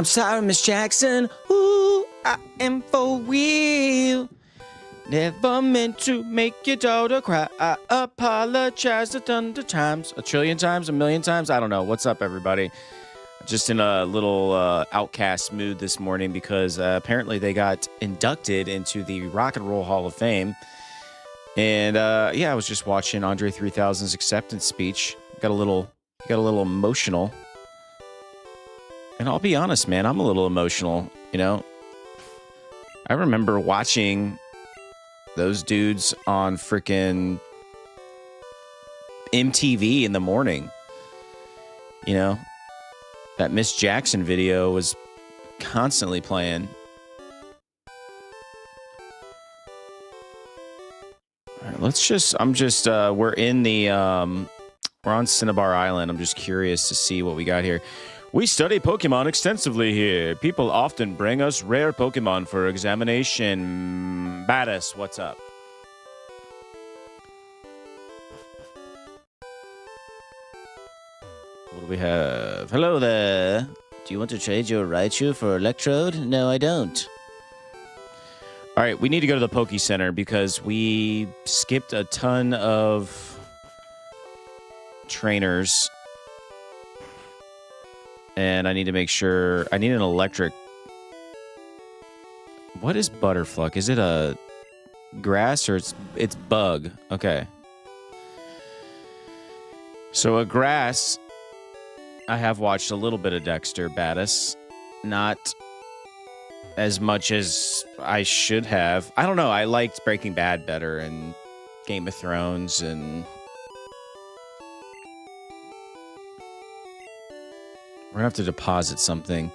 I'm sorry, Miss Jackson. Ooh, I am for real. Never meant to make your daughter cry. I apologize a ton of times. A trillion times? A million times? I don't know. What's up, everybody? Just in a little Outcast mood this morning because apparently they got inducted into the Rock and Roll Hall of Fame. And yeah, I was just watching Andre 3000's acceptance speech. Got a little emotional. And I'll be honest, man, I'm a little emotional, you know. I remember watching those dudes on freaking MTV in the morning. You know, that Miss Jackson video was constantly playing. All right, we're in the, we're on Cinnabar Island. I'm just curious to see what we got here. We study Pokemon extensively here. People often bring us rare Pokemon for examination. Badass, what's up? What do we have? Hello there. Do you want to trade your Raichu for Electrode? No, I don't. All right, we need to go to the Poke Center because we skipped a ton of trainers. And I need to make sure... I need an electric... What is Butterfluck? Is it a grass or it's bug? Okay. So a grass... I have watched a little bit of Dexter Baddis. Not as much as I should have. I don't know. I liked Breaking Bad better and Game of Thrones and... We're gonna have to deposit something.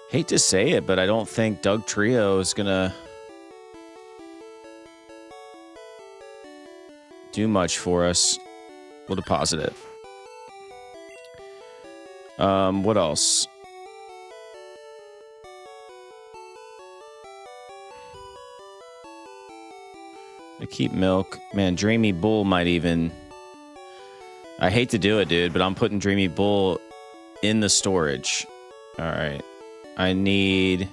Hate to say it, but I don't think Doug Trio is gonna do much for us. We'll deposit it. What else? I keep milk. Man, Dreamy Bull might even... I hate to do it, dude, but I'm putting Dreamy Bull in the storage. All right. I need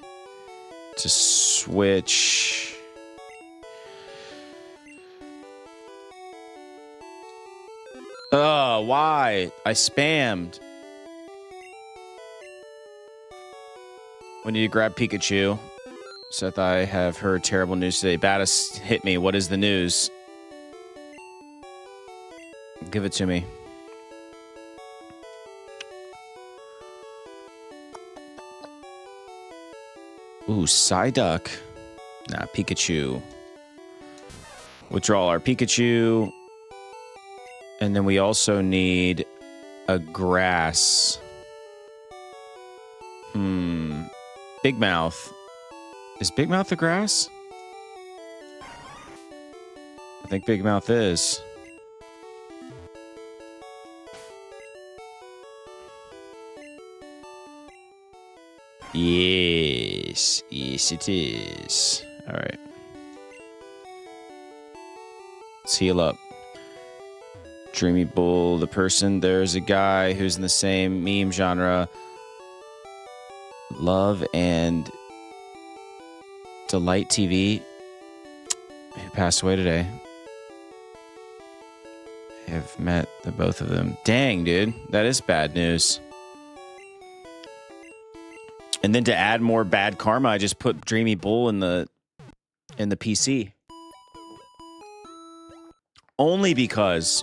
to switch. Oh, why? I spammed. We need to grab Pikachu. Seth, I have heard terrible news today. Baddis hit me. What is the news? Give it to me. Ooh, Psyduck. Nah, Pikachu. Withdraw our Pikachu. And then we also need a grass. Big Mouth. Is Big Mouth a grass? I think Big Mouth is. Yes. Yes, it is. All right. Let's heal up. Dreamy Bull, the person. There's a guy who's in the same meme genre. Love and Delight TV, who passed away today. I have met the both of them. Dang, dude. That is bad news. And then to add more bad karma, I just put Dreamy Bull in the PC. Only because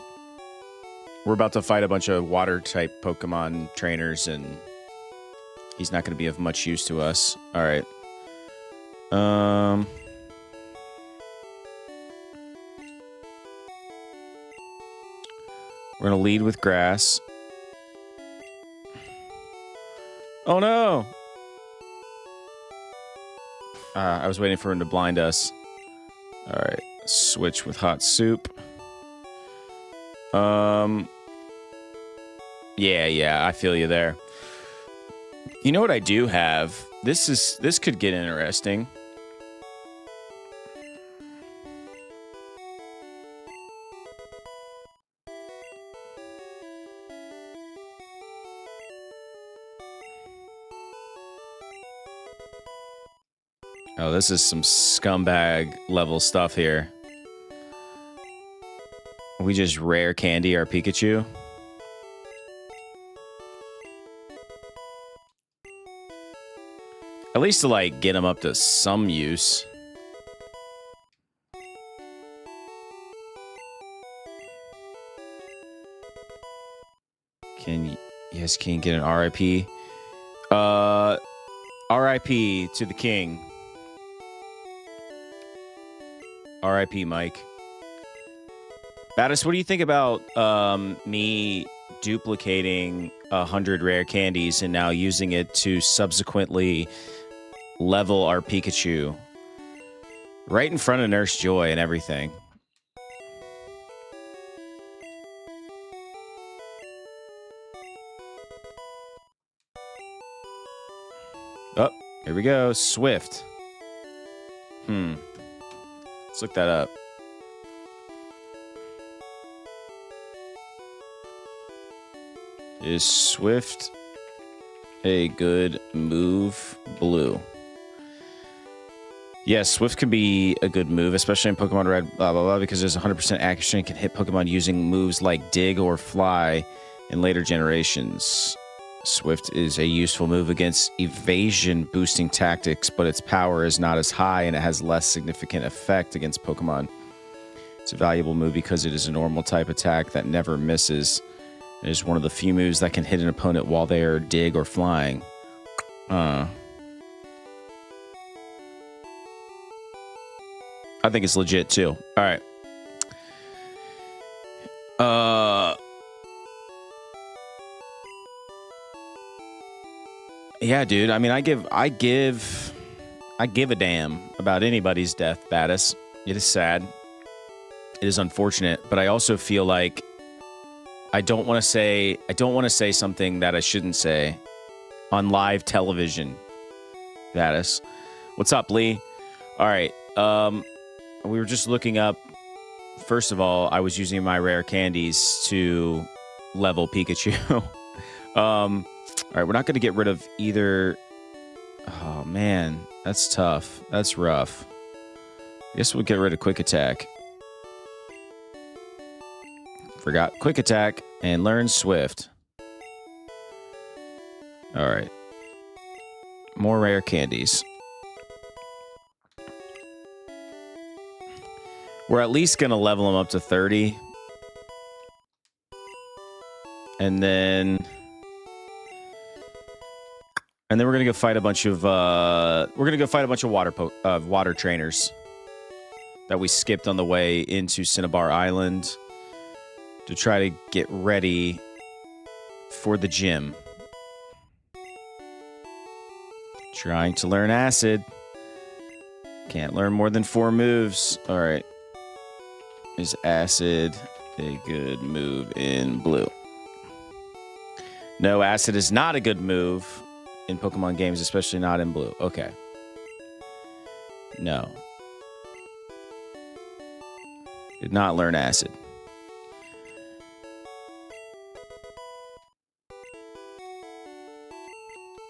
we're about to fight a bunch of water-type Pokemon trainers, and he's not going to be of much use to us. All right. We're going to lead with grass. Oh, no! I was waiting for him to blind us. All right, switch with hot soup. Yeah, I feel you there. You know what I do have? This could get interesting. Oh, this is some scumbag level stuff here. We just rare candy our Pikachu. At least to, like, get him up to some use. Yes, can you get an RIP? RIP to the king. RIP, Mike. Battis, what do you think about me duplicating 100 rare candies and now using it to subsequently level our Pikachu right in front of Nurse Joy and everything? Oh, here we go. Swift. Let's look that up. Is Swift a good move, Blue? Yes, Swift can be a good move, especially in Pokemon Red, blah, blah, blah, because there's 100% accuracy and can hit Pokemon using moves like Dig or Fly in later generations. Swift is a useful move against evasion-boosting tactics, but its power is not as high and it has less significant effect against Pokemon. It's a valuable move because it is a normal type attack that never misses. It is one of the few moves that can hit an opponent while they are Dig or Flying. I think it's legit, too. All right. Yeah, dude. I mean, I give a damn about anybody's death, Battis. It is sad. It is unfortunate, but I also feel like I don't want to say something that I shouldn't say on live television. Battis. What's up, Lee? All right. We were just looking up. First of all, I was using my rare candies to level Pikachu. All right, we're not going to get rid of either. Oh, man. That's tough. That's rough. I guess we'll get rid of Quick Attack. Forgot Quick Attack and learn Swift. All right. More rare candies. We're at least going to level them up to 30. And then we're gonna go fight a bunch of water trainers that we skipped on the way into Cinnabar Island to try to get ready for the gym. Trying to learn Acid. Can't learn more than 4 moves. All right. Is Acid a good move in Blue? No, Acid is not a good move in Pokemon games, especially not in Blue. Okay. No. Did not learn Acid.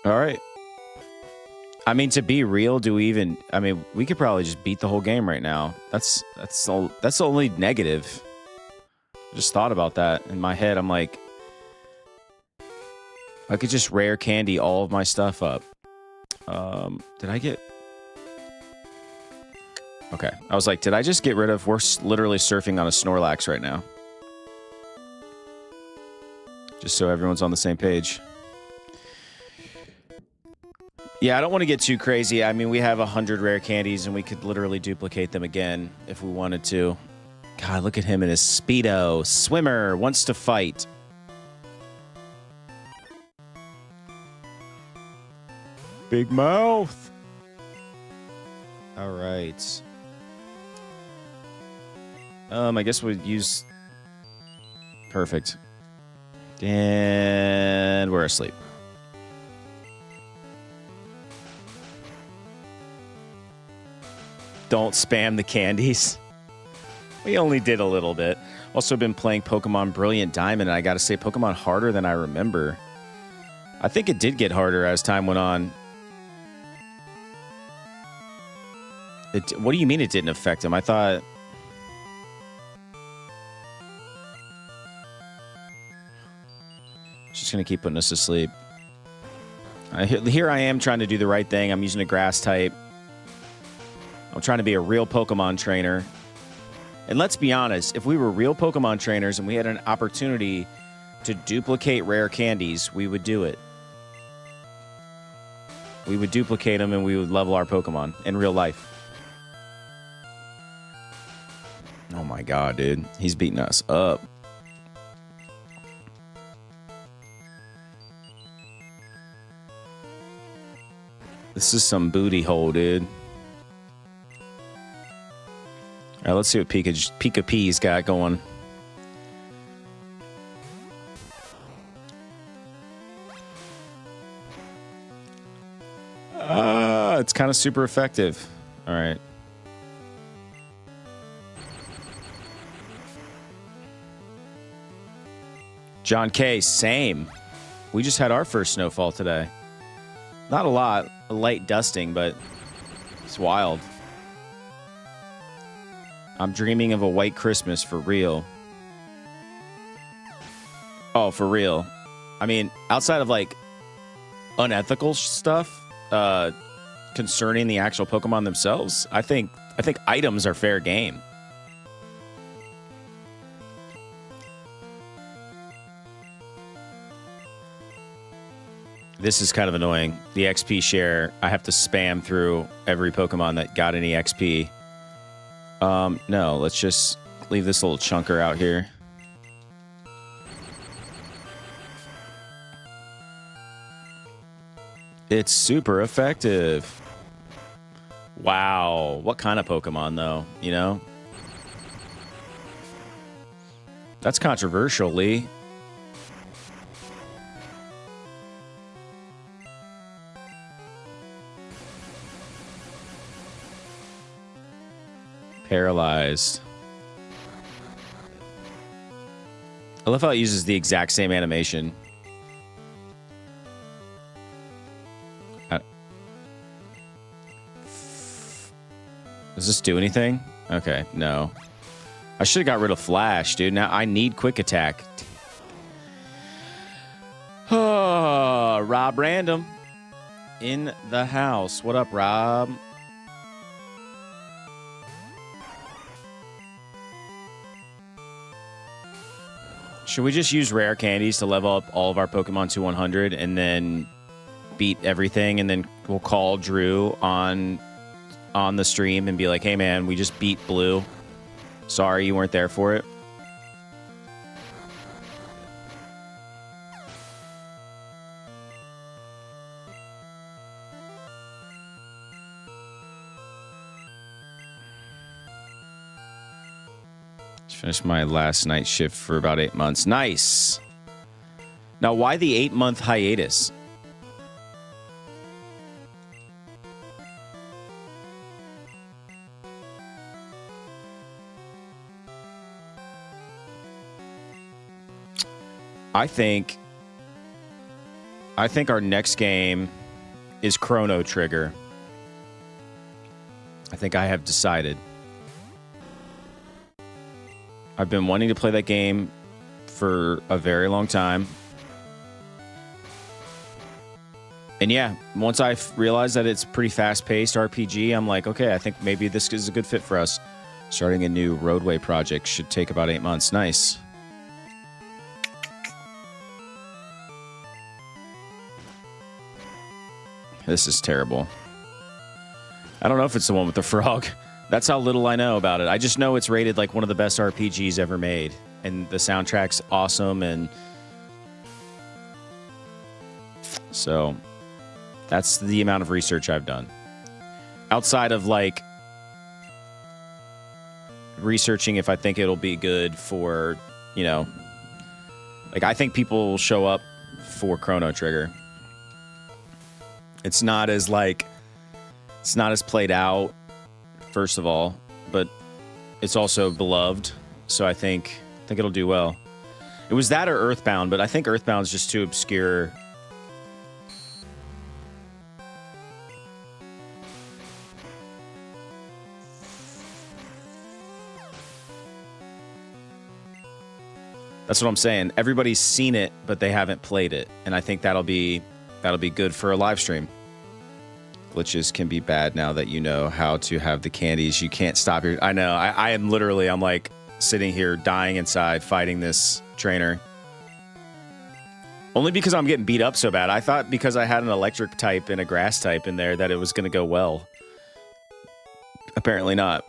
All right. I mean, to be real, we could probably just beat the whole game right now. That's the only negative. I just thought about that in my head. I'm like, I could just rare candy all of my stuff up. Did I get... Okay. I was like, did I just get rid of... We're literally surfing on a Snorlax right now. Just so everyone's on the same page. Yeah, I don't want to get too crazy. I mean, we have 100 rare candies, and we could literally duplicate them again if we wanted to. God, look at him in his Speedo. Swimmer wants to fight. Big mouth. All right. I guess we'd use... Perfect. And we're asleep. Don't spam the candies. We only did a little bit. Also been playing Pokemon Brilliant Diamond, and I gotta say, Pokemon harder than I remember. I think it did get harder as time went on. What do you mean it didn't affect him? I thought... She's going to keep putting us to sleep. Here I am trying to do the right thing. I'm using a grass type. I'm trying to be a real Pokemon trainer. And let's be honest, if we were real Pokemon trainers and we had an opportunity to duplicate rare candies, we would do it. We would duplicate them and we would level our Pokemon in real life. Oh my god, dude. He's beating us up. This is some booty hole, dude. All right, let's see what Pika P's got going. It's kind of super effective. All right. John K, same. We just had our first snowfall today. Not a lot, a light dusting, but it's wild. I'm dreaming of a white Christmas for real. Oh, for real. I mean, outside of like unethical stuff concerning the actual Pokemon themselves, I think items are fair game. This is kind of annoying. The XP share, I have to spam through every Pokemon that got any XP. No, let's just leave this little chunker out here. It's super effective. Wow. What kind of Pokemon, though? You know? That's controversial, Lee. Paralyzed. I love how it uses the exact same animation. Does this do anything? Okay, no. I should have got rid of Flash, dude. Now I need Quick Attack. Oh, Rob Random in the house. What up, Rob? Should we just use rare candies to level up all of our Pokemon to 100 and then beat everything, and then we'll call Drew on the stream and be like, hey man, we just beat Blue. Sorry you weren't there for it. Finished my last night shift for about 8 months. Nice. Now, why the 8-month hiatus? I think our next game is Chrono Trigger. I think I have decided. I've been wanting to play that game for a very long time. And yeah, once I realized that it's pretty fast-paced RPG, I'm like, okay, I think maybe this is a good fit for us. Starting a new roadway project should take about 8 months. Nice. This is terrible. I don't know if it's the one with the frog. That's how little I know about it. I just know it's rated like one of the best RPGs ever made. And the soundtrack's awesome. And so that's the amount of research I've done. Outside of like researching if I think it'll be good for, you know, like I think people will show up for Chrono Trigger. It's not as played out, first of all, but it's also beloved, so I think it'll do well. It was that or Earthbound, but I think Earthbound's just too obscure. That's what I'm saying. Everybody's seen it, but they haven't played it. And I think that'll be good for a live stream. Glitches can be bad now that you know how to have the candies. You can't stop your... I know. I am literally... I'm like sitting here dying inside fighting this trainer. Only because I'm getting beat up so bad. I thought because I had an electric type and a grass type in there that it was going to go well. Apparently not.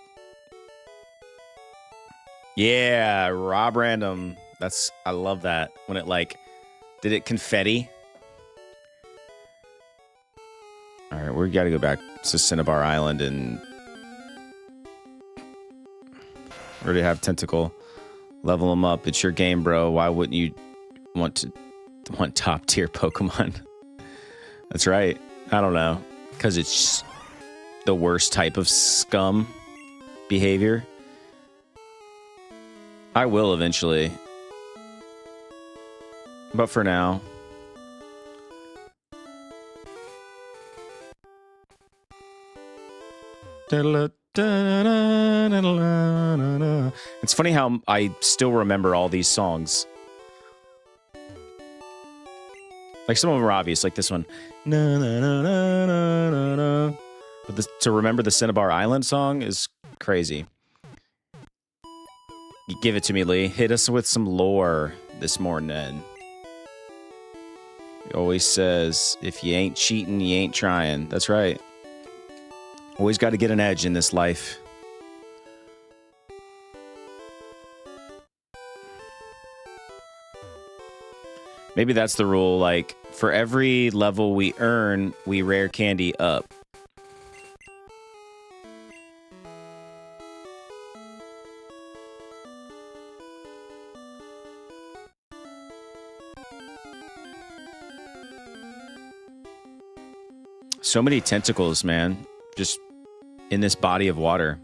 Yeah, Rob Random. I love that. When it like... Did it confetti? All right, we got to go back to Cinnabar Island and... already have Tentacle. Level them up. It's your game, bro. Why wouldn't you want top tier Pokemon? That's right. I don't know. Because it's the worst type of scum behavior. I will eventually. But for now... It's funny how I still remember all these songs. Like some of them are obvious, like this one. But to remember the Cinnabar Island song is crazy. You give it to me, Lee. Hit us with some lore this morning. He always says, if you ain't cheating, you ain't trying. That's right. Always got to get an edge in this life. Maybe that's the rule, like, for every level we earn, we rare candy up. So many tentacles, man. Just in this body of water.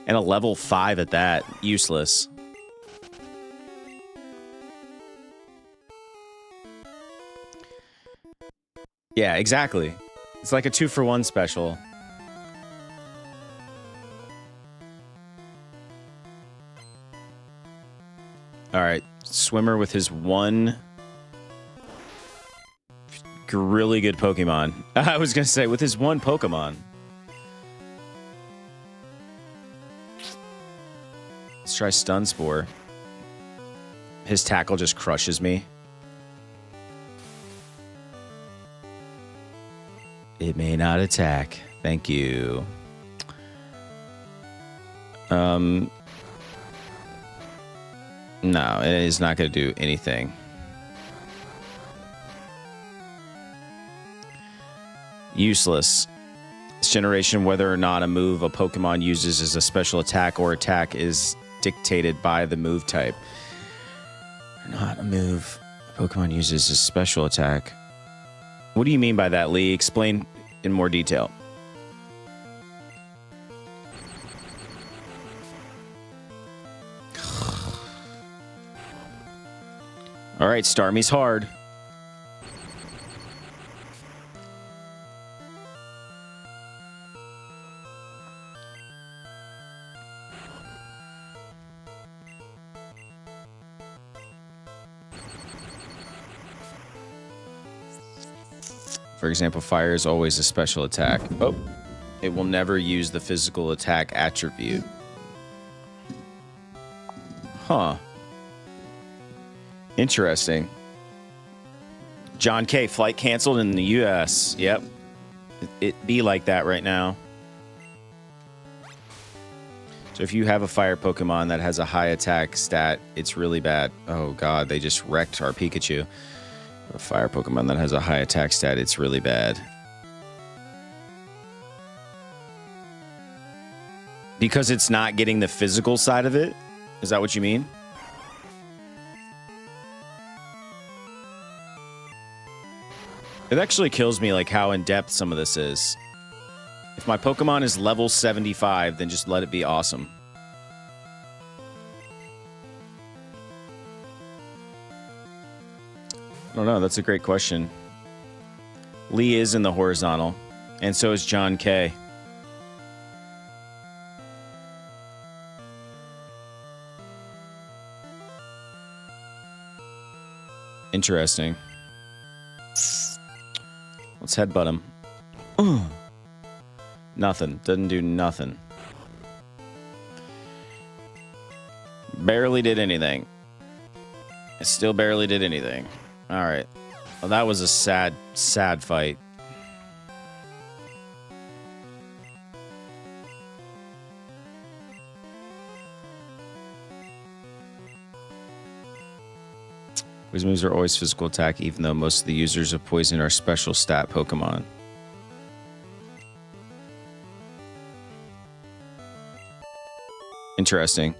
And a level 5 at that. Useless. Yeah, exactly. It's like a 2-for-1 special. Alright. Swimmer with his one... really good Pokemon. I was gonna say, with his one Pokemon. Let's try Stun Spore. His tackle just crushes me. It may not attack. Thank you. No, it is not going to do anything. Useless. This generation, whether or not a move a Pokemon uses as a special attack or attack is dictated by the move type. Not a move a Pokemon uses as special attack. What do you mean by that, Lee? Explain in more detail. All right, Starmie's hard. For example, fire is always a special attack. Oh, it will never use the physical attack attribute. Huh. Interesting. John K. Flight canceled in the U.S. Yep. It be like that right now. So if you have a fire Pokemon that has a high attack stat, it's really bad. Oh, God. They just wrecked our Pikachu. A fire Pokemon that has a high attack stat, it's really bad. Because it's not getting the physical side of it? Is that what you mean? It actually kills me like how in-depth some of this is. If my Pokemon is level 75, then just let it be awesome. I don't know. That's a great question. Lee is in the horizontal, and so is John K. Interesting. Let's headbutt him. Nothing. Doesn't do nothing. Barely did anything. It still barely did anything. All right. Well, that was a sad, sad fight. Poison moves are always physical attack, even though most of the users of poison are special stat Pokemon. Interesting.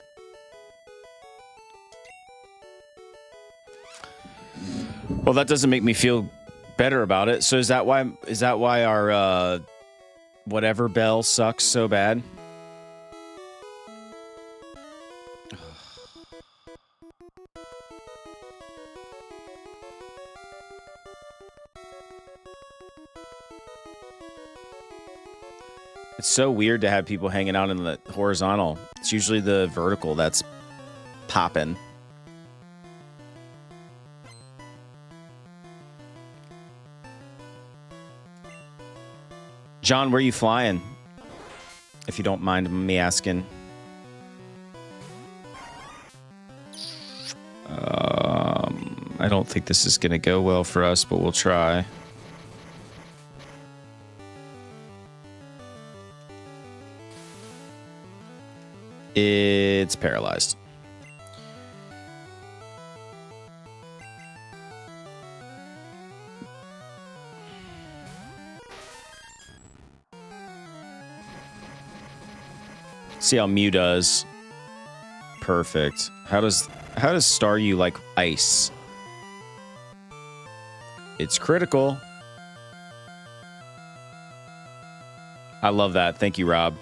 Well, that doesn't make me feel better about it. So is that why our whatever bell sucks so bad? It's so weird to have people hanging out in the horizontal. It's usually the vertical that's popping. John, where are you flying? If you don't mind me asking. I don't think this is going to go well for us, but we'll try. It's paralyzed. See how Mew does. Perfect. How does Staryu like ice? It's critical. I love that. Thank you, Rob.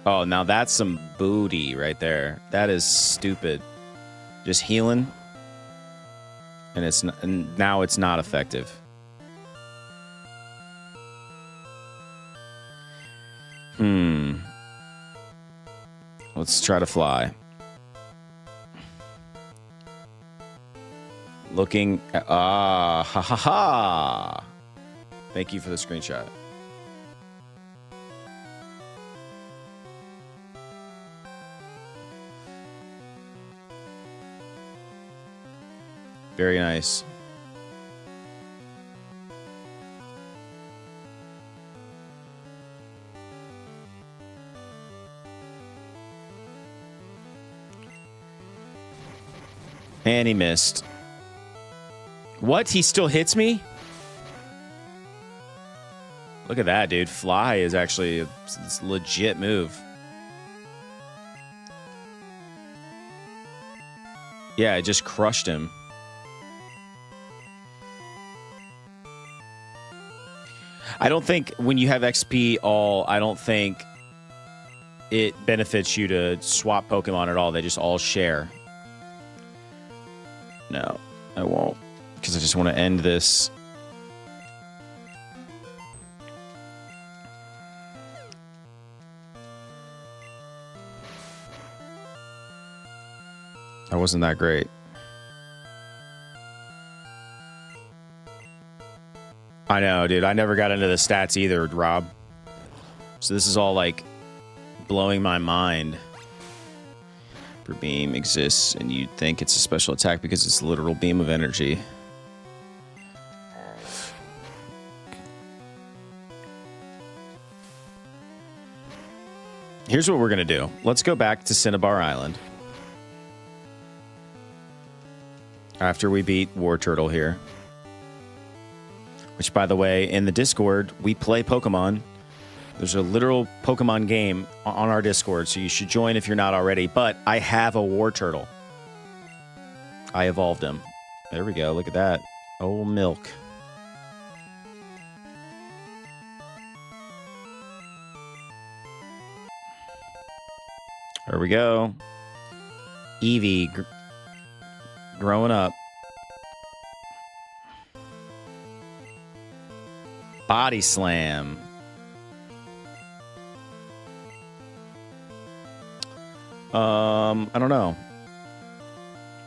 Oh, now that's some booty right there. That is stupid. Just healing. And now it's not effective. Let's try to fly. Looking at, ha ha ha. Thank you for the screenshot. Very nice. And he missed. What? He still hits me? Look at that, dude. Fly is actually a legit move. Yeah, it just crushed him. I don't think when you have XP all, I don't think it benefits you to swap Pokemon at all. They just all share. No, I won't. Because I just want to end this. That wasn't that great. I know, dude. I never got into the stats either, Rob. So this is all like blowing my mind. Super beam exists, and you'd think it's a special attack because it's a literal beam of energy. Here's what we're gonna do. Let's go back to Cinnabar Island. After we beat War Turtle here. Which, by the way, in the Discord, we play Pokemon. There's a literal Pokemon game on our Discord, so you should join if you're not already. But I have a War Turtle. I evolved him. There we go. Look at that. Oh, milk. There we go. Eevee growing up. Body slam. I don't know.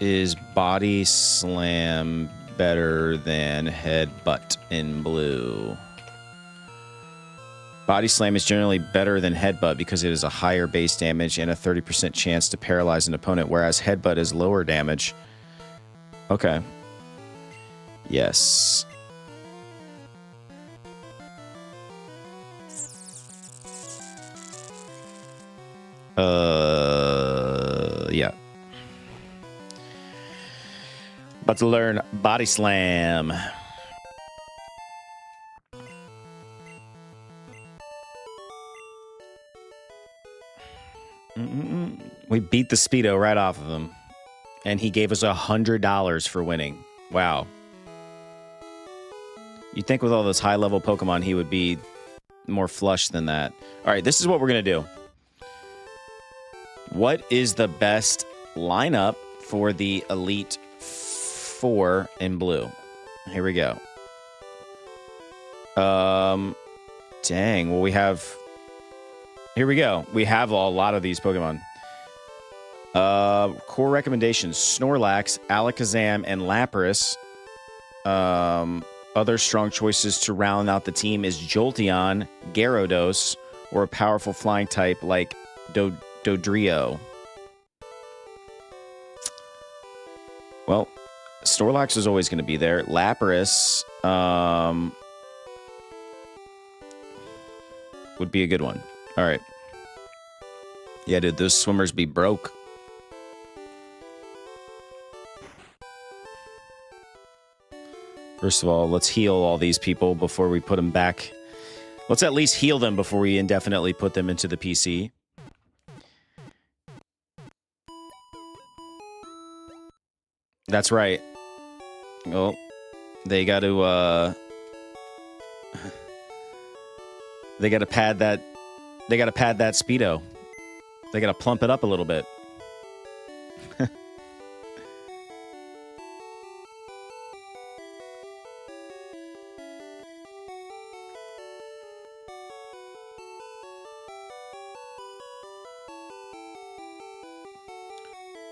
Is Body Slam better than Headbutt in blue? Body Slam is generally better than Headbutt because it is a higher base damage and a 30% chance to paralyze an opponent, whereas Headbutt is lower damage. Okay. Yes. Yeah. About to learn Body Slam. We beat the Speedo right off of him. And he gave us $100 for winning. Wow. You'd think with all those high-level Pokemon, he would be more flush than that. All right, this is what we're going to do. What is the best lineup for the Elite Four in blue? Here we go. Dang. Well, we have... Here we go. We have a lot of these Pokemon. Core recommendations: Snorlax, Alakazam, and Lapras. Other strong choices to round out the team is Jolteon, Gyarados, or a powerful flying type like Dodrio. Well, Snorlax is always going to be there. Lapras would be a good one. All right. Yeah, dude, those swimmers be broke. First of all, let's heal all these people before we put them back. Let's at least heal them before we indefinitely put them into the PC. That's right. Well, they got to they got to pad that. They got to pad that Speedo. They got to plump it up a little bit.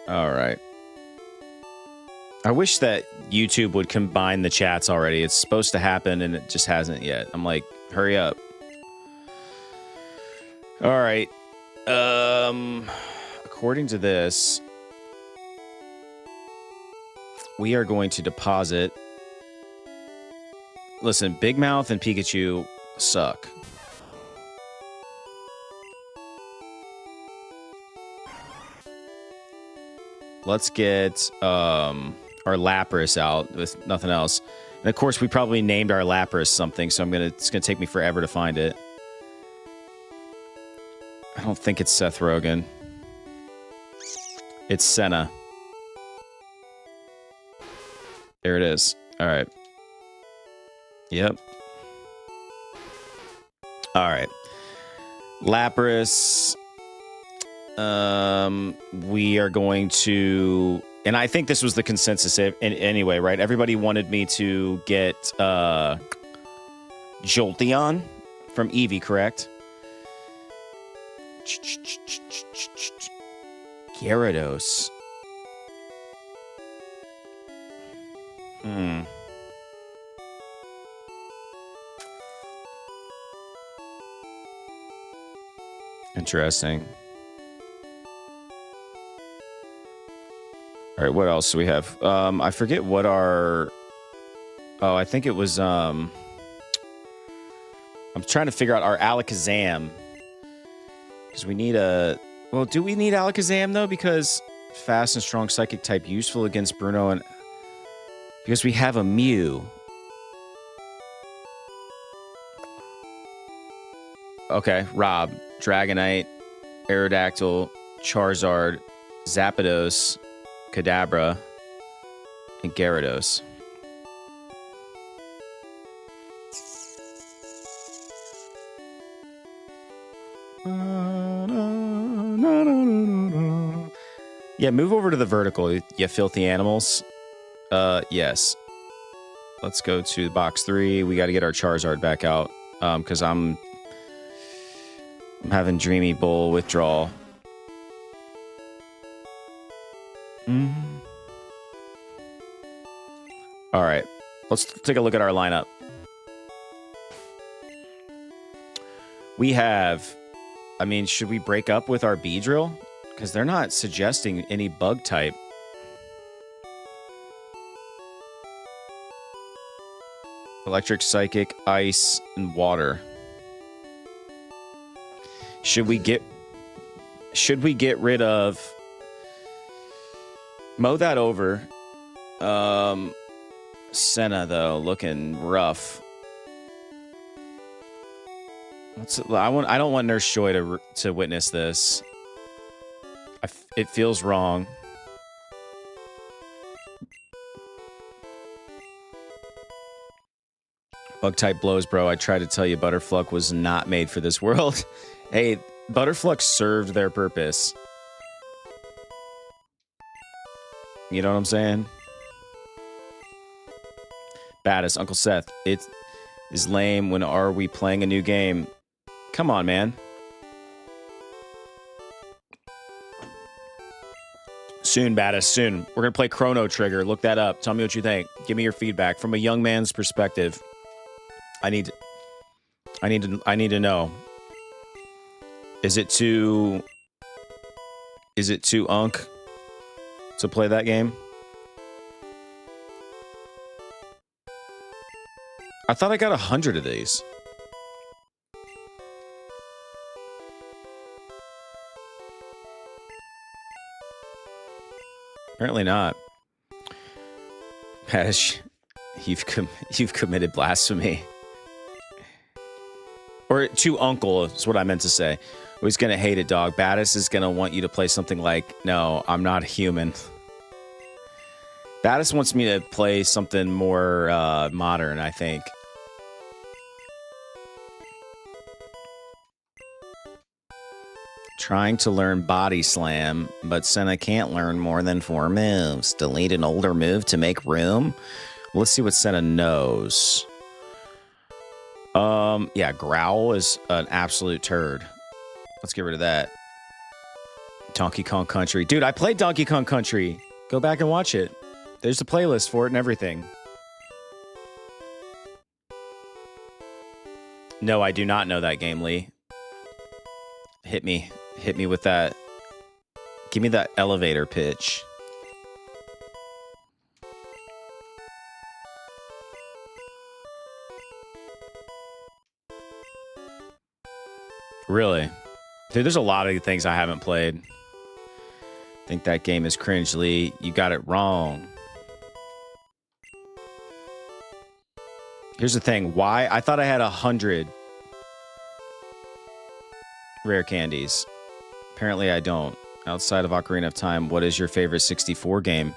All right. I wish that YouTube would combine the chats already. It's supposed to happen, and it just hasn't yet. I'm like, hurry up. All right. According to this, we are going to deposit. Listen, Big Mouth and Pikachu suck. Let's get our Lapras out with nothing else. And of course, we probably named our Lapras something, so it's gonna take me forever to find it. I don't think it's Seth Rogen. It's Senna. There it is. All right. Yep. All right. Lapras. We are going to... And I think this was the consensus anyway, right? Everybody wanted me to get Jolteon from Eevee, correct? Gyarados. Interesting. All right, what else do we have? I forget what our... Oh, I think it was... I'm trying to figure out our Alakazam. Because we need a... Well, do we need Alakazam, though? Because fast and strong psychic type useful against Bruno and... Because we have a Mew. Okay, Rob. Dragonite, Aerodactyl, Charizard, Zapdos, Kadabra, and Gyarados. Yeah, move over to the vertical, you filthy animals. Yes. Let's go to box 3. We got to get our Charizard back out, because I'm having Dreamy Bull withdrawal. All right. Let's take a look at our lineup. We have... I mean, should we break up with our Beedrill? Because they're not suggesting any bug type. Electric, Psychic, Ice, and Water. Should we get rid of... Mow that over. Senna, though, looking rough. I don't want Nurse Joy to witness this. It feels wrong. Bug type blows, bro. I tried to tell you Butterfluck was not made for this world. Hey, Butterfluck served their purpose. You know what I'm saying? Baddest, Uncle Seth. It is lame. When are we playing a new game? Come on, man. Soon, Baddest, soon. We're going to play Chrono Trigger. Look that up. Tell me what you think. Give me your feedback. From a young man's perspective, I need to know. Is it too unk to play that game? I thought I got 100 of these. Apparently not. Padish, you've committed blasphemy. Or to uncle is what I meant to say. He's gonna hate it, dog. Baddis is gonna want you to play something like, no, I'm not a human. Baddis wants me to play something more modern, I think. Trying to learn Body Slam, but Senna can't learn more than 4 moves. Delete an older move to make room? Let's see what Senna knows. Yeah, Growl is an absolute turd. Let's get rid of that. Donkey Kong Country. Dude, I played Donkey Kong Country. Go back and watch it. There's a playlist for it and everything. No, I do not know that game, Lee. Hit me. Hit me with that. Give me that elevator pitch. Really? Dude, there's a lot of things I haven't played. I think that game is cringe, Lee. You got it wrong. Here's the thing. Why? I thought I had 100 rare candies. Apparently I don't. Outside of Ocarina of Time, what is your favorite 64 game?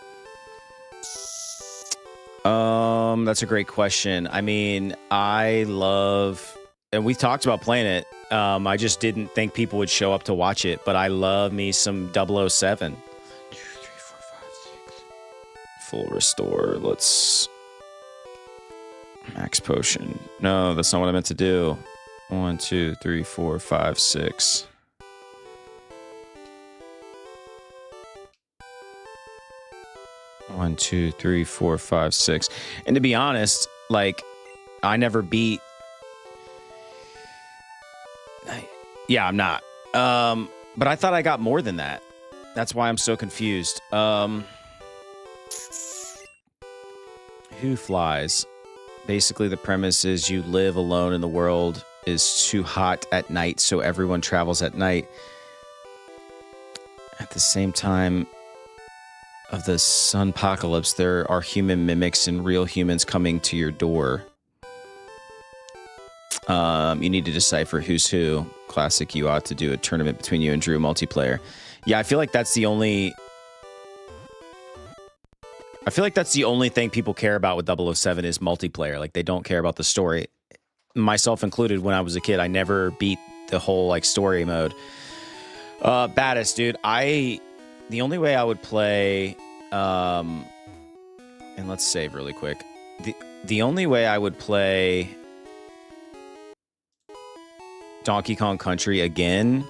That's a great question. I mean, I love... And we talked about playing it. I just didn't think people would show up to watch it, but I love me some 007. 2, 3, 4, 5, 6. Full restore. Let's... Max potion. No, that's not what I meant to do. 1, 2, 3, 4, 5, 6. One, 2, 3, 4, 5, 6. And to be honest, like, I never beat... Yeah, I'm not. But I thought I got more than that. That's why I'm so confused. Who flies? Basically, the premise is you live alone and the world is too hot at night, so everyone travels at night. At the same time of the sunpocalypse, there are human mimics and real humans coming to your door. You need to decipher who's who. Classic, you ought to do a tournament between you and Drew multiplayer. Yeah, I feel like that's the only... I feel like that's the only thing people care about with 007 is multiplayer. Like, they don't care about the story. Myself included, when I was a kid, I never beat the whole, like, story mode. Baddest, dude. The only way I would play... and let's save really quick. The only way I would play... Donkey Kong Country again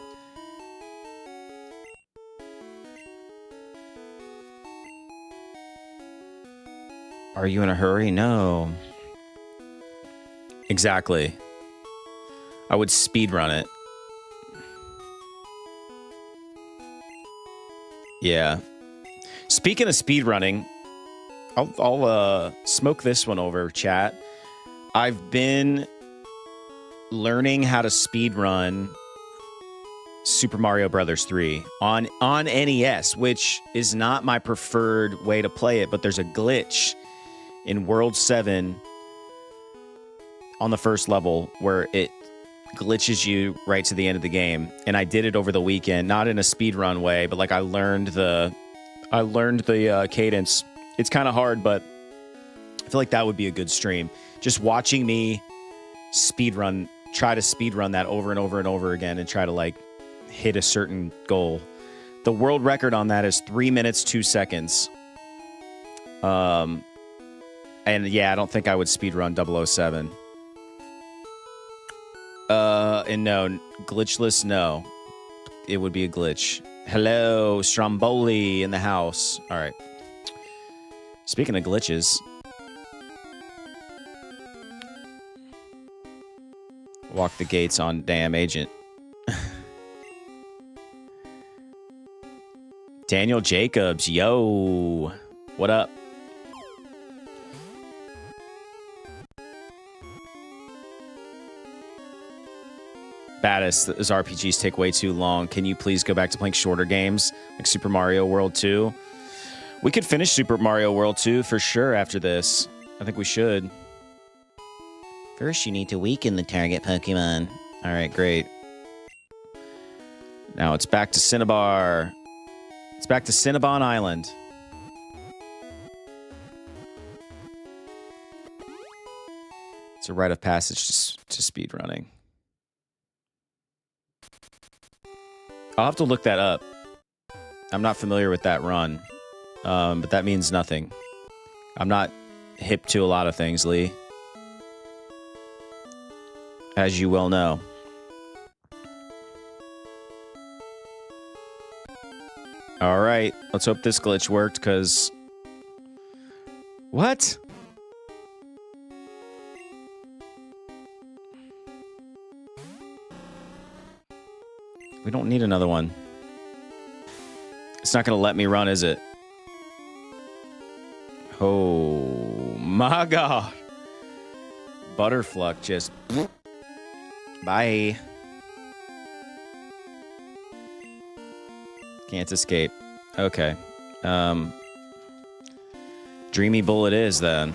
Are you in a hurry? No. Exactly. I would speedrun it. Yeah. Speaking of speedrunning, I'll smoke this one over, chat. I've been learning how to speedrun Super Mario Brothers 3 on NES, which is not my preferred way to play it, but there's a glitch in World 7 on the first level where it glitches you right to the end of the game. And I did it over the weekend, not in a speedrun way, but like I learned the cadence. It's kind of hard, but I feel like that would be a good stream. Just watching me try to speedrun that over and over and over again and try to like hit a certain goal. The world record on that is 3 minutes, 2 seconds. And yeah, I don't think I would speedrun 007. And no, glitchless, no. It would be a glitch. Hello, Stromboli in the house. All right. Speaking of glitches. Walk the gates on damn agent. Daniel Jacobs, yo. What up? Baddest, those RPGs take way too long. Can you please go back to playing shorter games like Super Mario World 2? We could finish Super Mario World 2 for sure after this. I think we should. First, you need to weaken the target Pokemon. All right, great. Now it's back to Cinnabar. It's back to Cinnabon Island. It's a rite of passage to speedrunning. I'll have to look that up. I'm not familiar with that run. But that means nothing. I'm not hip to a lot of things, Lee. As you well know. All right, let's hope this glitch worked, because... What? We don't need another one. It's not going to let me run, is it? Oh, my God. Butterfluck just... Bye. Can't escape. Okay. Dreamy Bull it is, then.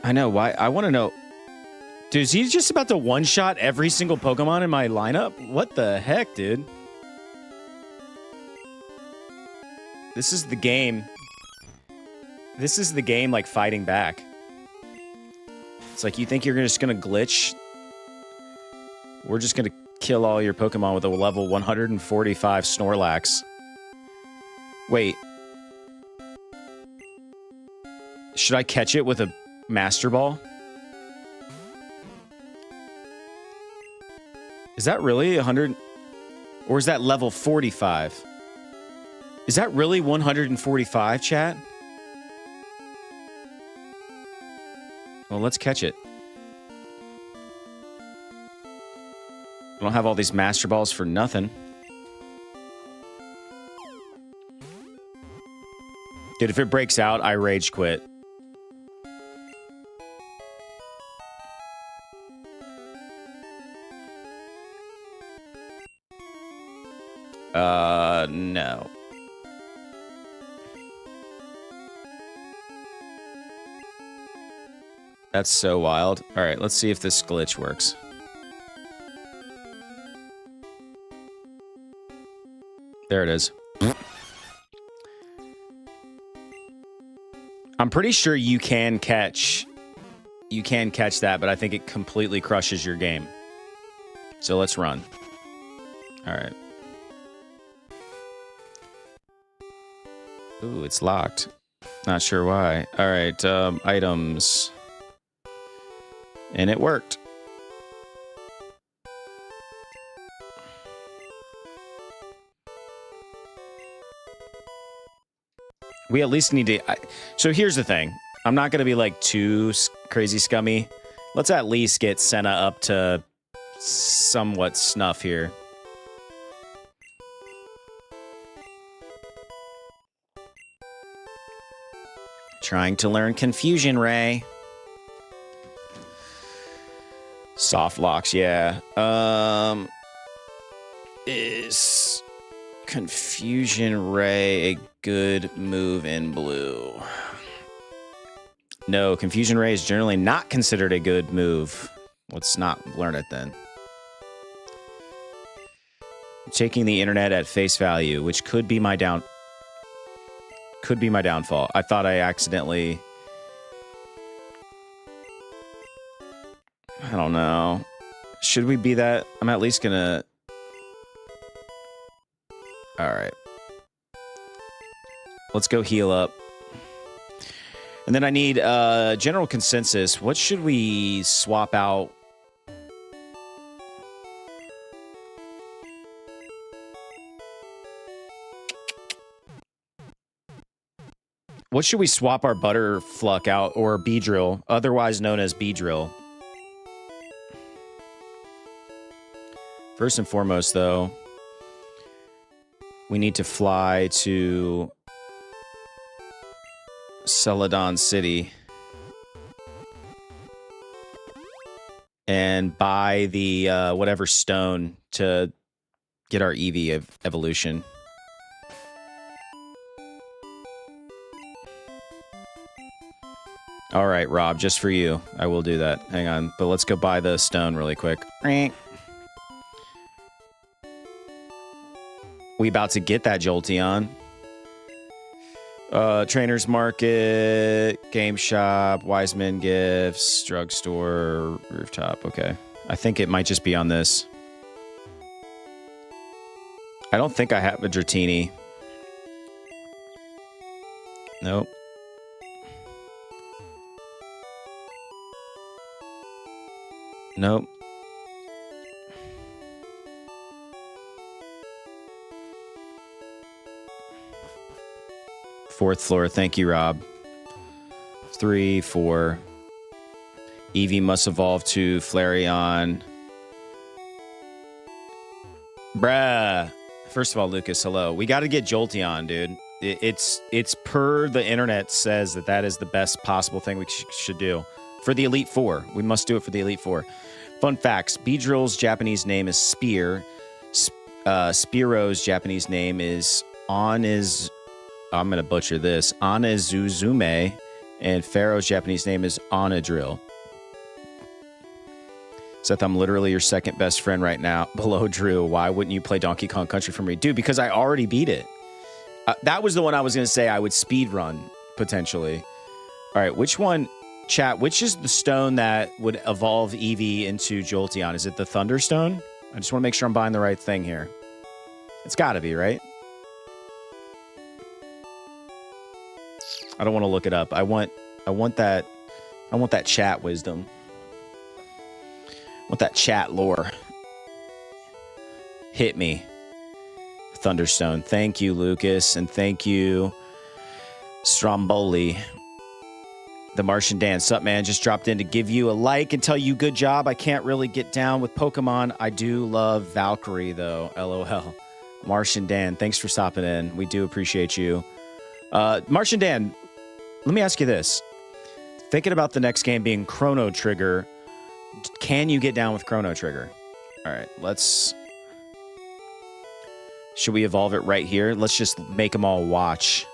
I know, why? I want to know... Dude, is he just about to one-shot every single Pokemon in my lineup? What the heck, dude? This is the game. This is the game, like, fighting back. It's like, you think you're just gonna glitch? We're just gonna kill all your Pokemon with a level 145 Snorlax. Wait. Should I catch it with a Master Ball? Is that really 100? Or is that level 45? Is that really 145, chat? Well, let's catch it. I don't have all these Master Balls for nothing. Dude, if it breaks out, I rage quit. No. That's so wild. All right, let's see if this glitch works. There it is. I'm pretty sure you can catch that, but I think it completely crushes your game. So let's run. All right. Ooh, it's locked. Not sure why. All right, items. And it worked. We at least need to... so here's the thing. I'm not going to be like too crazy scummy. Let's at least get Senna up to somewhat snuff here. Trying to learn Confusion Ray. Soft locks, yeah. Is Confusion Ray a good move in blue? No, Confusion Ray is generally not considered a good move. Let's not learn it then. Taking the internet at face value, which could be my downfall. I thought I accidentally... I don't know. Should we be that? I'm at least gonna... Alright. Let's go heal up. And then I need general consensus. What should we swap out? What should we swap our Butterfluck out, or Beedrill, otherwise known as Beedrill? First and foremost, though, we need to fly to Celadon City and buy the whatever stone to get our Eevee evolution. All right, Rob, just for you, I will do that. Hang on, but let's go buy the stone really quick. We about to get that Jolteon. Trainers Market, Game Shop, Wiseman Gifts, Drugstore, Rooftop. Okay. I think it might just be on this. I don't think I have a Dratini. Nope. Nope. Fourth floor. Thank you, Rob. 3, 4. Eevee must evolve to Flareon. Bruh. First of all, Lucas, hello. We got to get Jolteon, dude. It's per the internet says that is the best possible thing we should do. For the Elite Four. We must do it for the Elite Four. Fun facts. Beedrill's Japanese name is Spear. Spearo's Japanese name is I'm going to butcher this. Anazuzume. And Pharaoh's Japanese name is Onadrill. Seth, I'm literally your second best friend right now. Below Drew. Why wouldn't you play Donkey Kong Country for me? Dude, because I already beat it. That was the one I was going to say I would speed run, potentially. All right, which one... Chat, which is the stone that would evolve Eevee into Jolteon? Is it the Thunderstone? I just want to make sure I'm buying the right thing here. It's got to be, right? I don't want to look it up. I want that chat wisdom. I want that chat lore. Hit me. Thunderstone. Thank you, Lucas, and thank you, Stromboli. The Martian Dan, sup man, just dropped in to give you a like and tell you good job. I can't really get down with Pokemon. I do love Valkyrie though, LOL. Martian Dan, thanks for stopping in. We do appreciate you. Martian Dan, let me ask you this. Thinking about the next game being Chrono Trigger, can you get down with Chrono Trigger? All right, should we evolve it right here? Let's just make them all watch.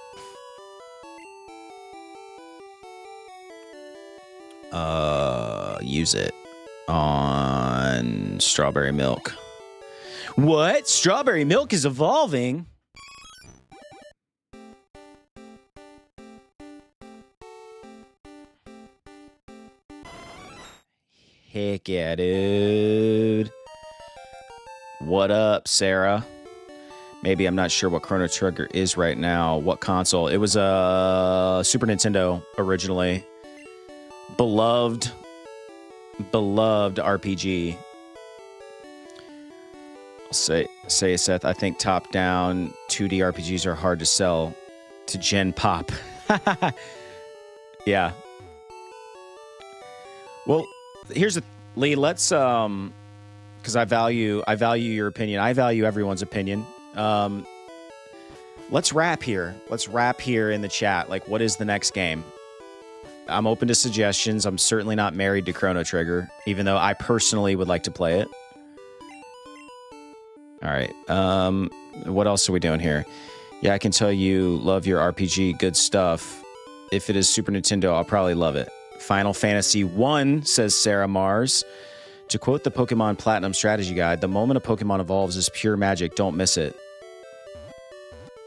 Use it on Strawberry Milk. What? Strawberry Milk is evolving? Heck yeah, dude. What up, Sarah? Maybe I'm not sure what Chrono Trigger is right now. What console? It was a Super Nintendo originally. Beloved RPG. I'll say Seth, I think top-down 2D RPGs are hard to sell to Gen Pop. Yeah. Well, here's the Lee. Let's because I value your opinion. I value everyone's opinion. Let's wrap here. Let's wrap here in the chat. Like, what is the next game? I'm open to suggestions. I'm certainly not married to Chrono Trigger, even though I personally would like to play it. All right. What else are we doing here? Yeah, I can tell you love your RPG. Good stuff. If it is Super Nintendo, I'll probably love it. Final Fantasy 1, says Sarah Mars. To quote the Pokemon Platinum Strategy Guide, the moment a Pokemon evolves is pure magic. Don't miss it.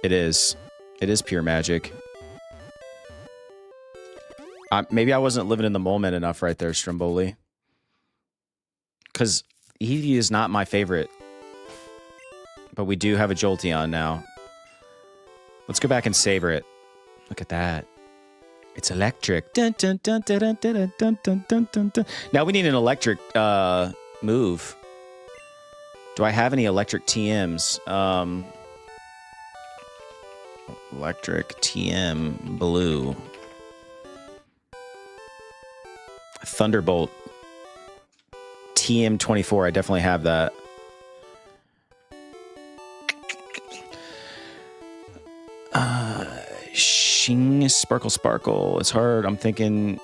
It is. It is pure magic. Maybe I wasn't living in the moment enough right there, Stromboli. Because Eevee is not my favorite. But we do have a Jolteon now. Let's go back and savor it. Look at that. It's electric. Dun, dun, dun, dun, dun, dun, dun, dun, dun, dun, dun. Now we need an electric move. Do I have any electric TMs? Electric TM Blue. Thunderbolt. TM24. I definitely have that. Shing, Sparkle Sparkle. It's hard. I'm thinking...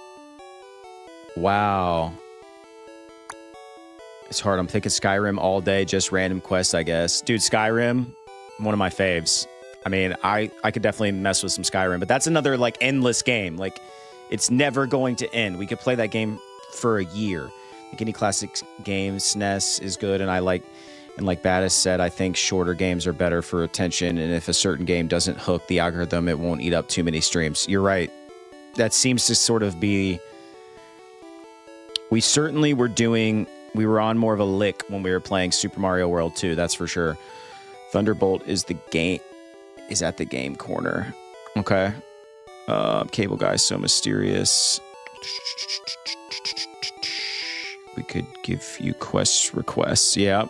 Wow. It's hard. I'm thinking Skyrim all day. Just random quests, I guess. Dude, Skyrim, one of my faves. I mean, I could definitely mess with some Skyrim, but that's another, like, endless game. Like, it's never going to end. We could play that game for a year. Like any classic game, SNES is good, and like Battis said, I think shorter games are better for attention, and if a certain game doesn't hook the algorithm, it won't eat up too many streams. You're right. That seems to sort of be... We certainly were doing... We were on more of a lick when we were playing Super Mario World 2, that's for sure. Thunderbolt is the game... is at the game corner. Okay. Cable Guy's so mysterious. We could give you quest requests. Yeah.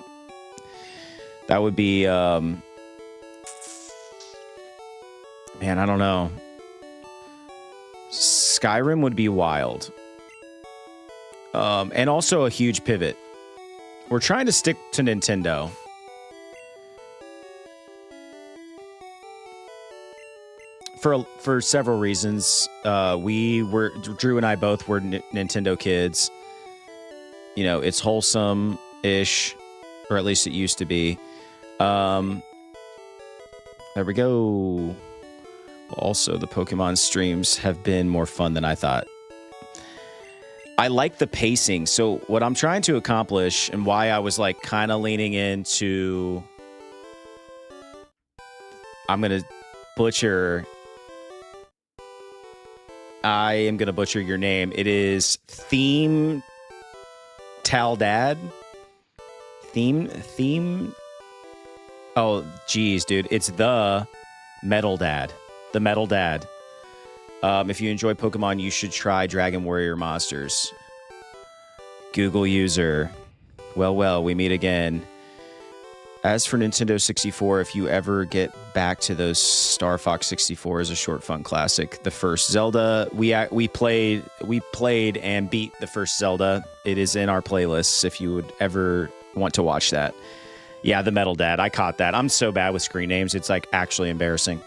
That would be, man, I don't know. Skyrim would be wild. And also a huge pivot. We're trying to stick to Nintendo. For several reasons. Drew and I both were Nintendo kids. You know, it's wholesome-ish, or at least it used to be. There we go. Also, the Pokemon streams have been more fun than I thought. I like the pacing. So what I'm trying to accomplish, and why I was like kind of leaning into... I'm going to butcher... I am going to butcher your name. It is Theme Taldad. Theme. Oh, geez, dude. It's the Metal Dad. The Metal Dad. If you enjoy Pokemon, you should try Dragon Warrior Monsters. Google user. Well, we meet again. As for Nintendo 64, if you ever get back to those, Star Fox 64 is a short, fun classic. The first Zelda, we played and beat the first Zelda. It is in our playlists if you would ever want to watch that. Yeah, the Metal Dad. I caught that. I'm so bad with screen names. It's like actually embarrassing.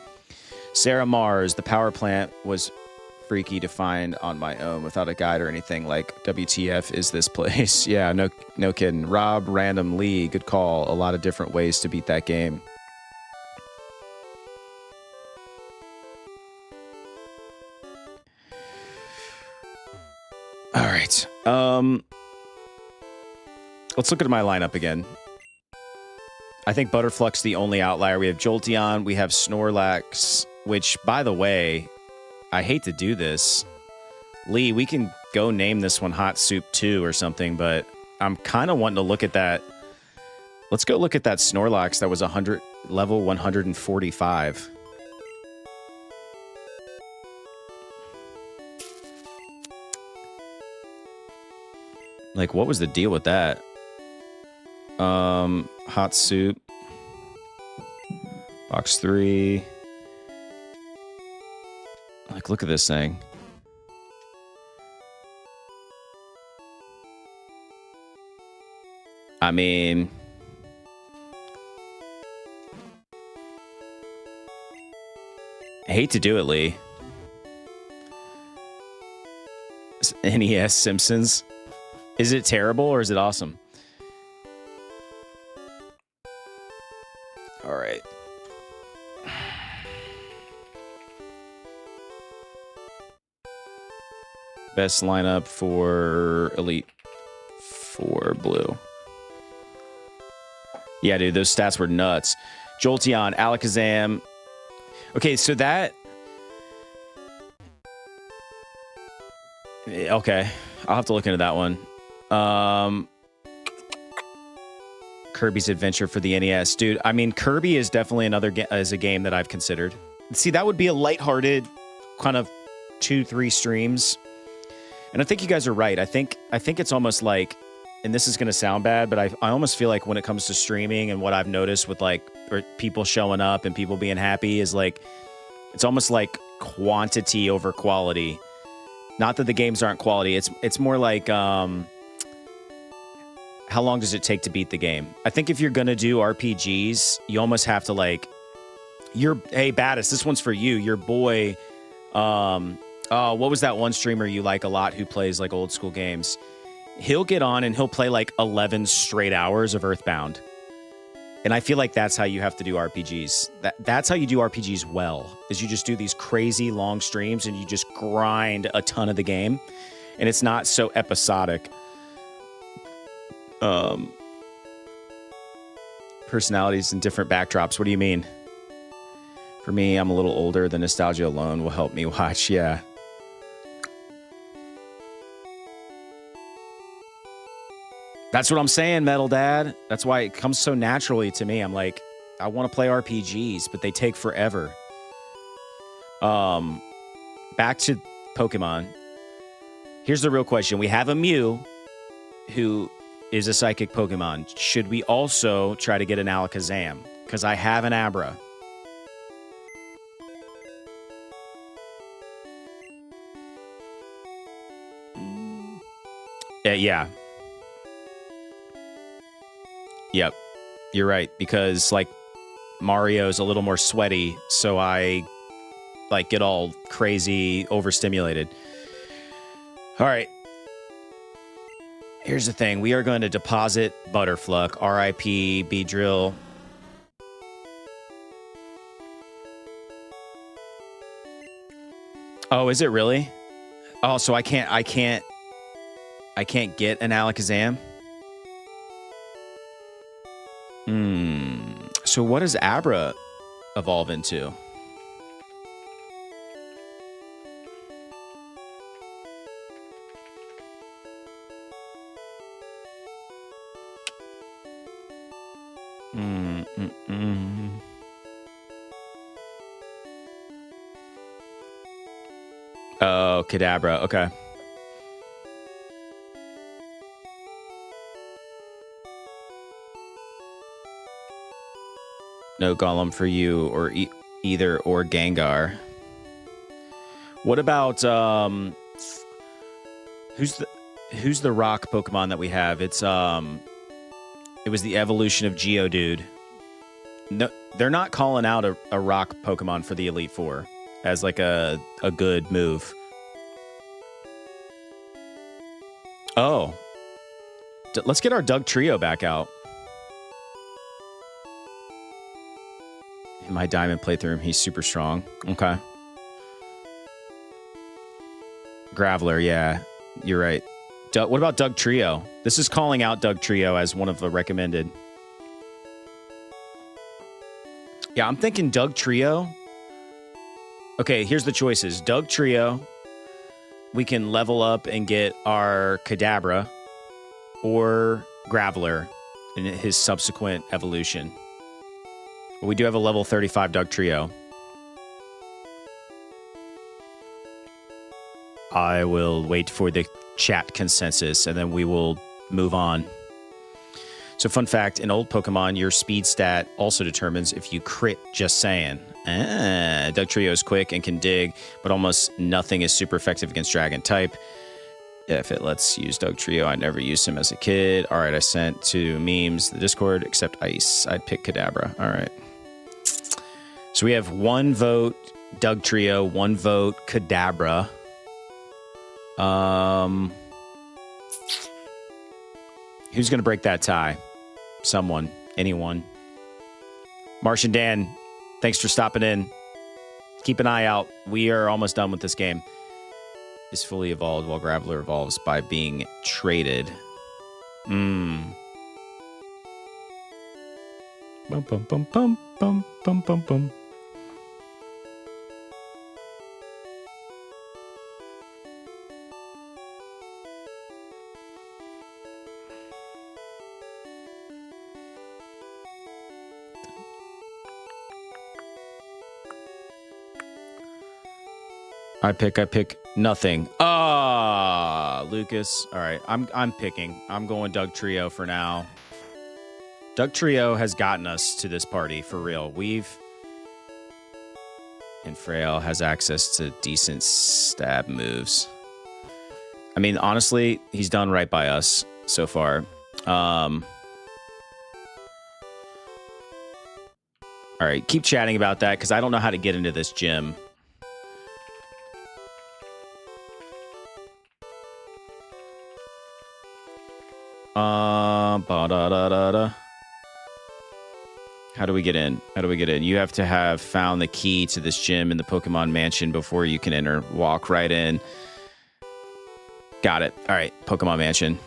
Sarah Mars, the power plant was freaky to find on my own without a guide or anything. Like, WTF is this place? Yeah, no kidding. Rob Random Lee, good call. A lot of different ways to beat that game. All right. Let's look at my lineup again. I think Butterfluck's the only outlier. We have Jolteon, we have Snorlax, which, by the way, I hate to do this. Lee, we can go name this one Hot Soup 2 or something, but I'm kind of wanting to look at that. Let's go look at that Snorlax that was level 145. Like, what was the deal with that? Hot Soup. Box 3. Like, look at this thing. I mean, I hate to do it, Lee. NES Simpsons. Is it terrible or is it awesome? All right. Best lineup for Elite for Blue. Yeah, dude, those stats were nuts. Jolteon, Alakazam. Okay, so that... Okay, I'll have to look into that one. Kirby's Adventure for the NES. Dude, I mean, Kirby is definitely is a game that I've considered. See, that would be a lighthearted kind of 2-3 streams. And I think you guys are right. I think it's almost like, and this is going to sound bad, but I almost feel like when it comes to streaming and what I've noticed with like or people showing up and people being happy is like, it's almost like quantity over quality. Not that the games aren't quality. It's more like, how long does it take to beat the game? I think if you're going to do RPGs, you almost have to like, hey, Battis, this one's for you. Your boy, what was that one streamer you like a lot who plays like old school games? He'll get on and he'll play like 11 straight hours of Earthbound. And I feel like that's how you have to do RPGs. That's how you do RPGs well, is you just do these crazy long streams and you just grind a ton of the game. And it's not so episodic. Personalities and different backdrops. What do you mean? For me, I'm a little older. The nostalgia alone will help me watch. Yeah. That's what I'm saying, Metal Dad. That's why it comes so naturally to me. I'm like, I want to play RPGs, but they take forever. Back to Pokemon. Here's the real question. We have a Mew who is a psychic Pokemon. Should we also try to get an Alakazam? Because I have an Abra. Yeah. Yep, you're right, because like Mario's a little more sweaty, so I like get all crazy overstimulated. All right. Here's the thing. We are going to deposit Butterfluck, RIP, Beedrill. Oh, is it really? Oh, so I can't get an Alakazam? So what does Abra evolve into? Oh, Kadabra. Okay. No Golem for you, or either or Gengar. What about who's the rock Pokemon that we have? It's it was the evolution of Geodude. No, they're not calling out a rock Pokemon for the Elite Four as like a good move. Oh, let's get our Doug Trio back out. In my Diamond playthrough, he's super strong. Okay. Graveler, yeah, you're right. What about Doug Trio? This is calling out Doug Trio as one of the recommended. Yeah, I'm thinking Doug Trio. Okay, here's the choices. Doug Trio. We can level up and get our Kadabra, or Graveler in his subsequent evolution. But we do have a level 35 Doug Trio. I will wait for the chat consensus, and then we will move on. So fun fact, in old Pokemon, your speed stat also determines if you crit, just saying. Dugtrio is quick and can dig, but almost nothing is super effective against Dragon type. If it lets use Dugtrio, I never used him as a kid. All right, I sent to memes, the Discord, except Ice. I'd pick Kadabra. All right. So we have 1 vote Dugtrio, 1 vote Kadabra. Who's going to break that tie? Someone. Anyone. Martian Dan, thanks for stopping in. Keep an eye out. We are almost done with this game. Is fully evolved while Graveler evolves by being traded. Bum, bum, bum, bum, bum, bum, bum, bum. I pick nothing. Lucas. All right, I'm picking. I'm going Dugtrio for now. Dugtrio has gotten us to this party for real. And Frail has access to decent stab moves. I mean, honestly, he's done right by us so far. All right, keep chatting about that because I don't know how to get into this gym. How do we get in? You have to have found the key to this gym in the Pokemon Mansion before you can enter. Walk right in. Got it. All right, Pokemon Mansion.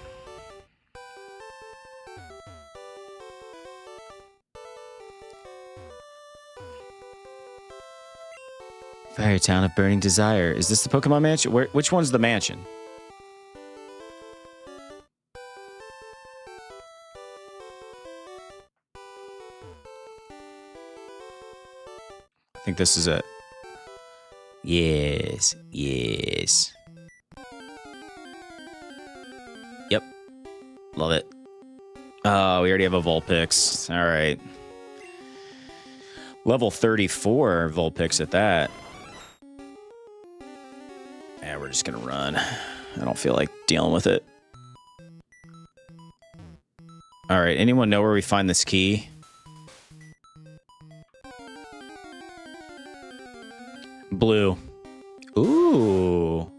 Fairy Town of Burning Desire. Is this the Pokemon Mansion? Which one's the mansion? I think this is it. Yes. Yep. Love it. Oh, we already have a Vulpix. All right. Level 34 Vulpix at that. Yeah, we're just going to run. I don't feel like dealing with it. All right. Anyone know where we find this key? Blue. Ooh.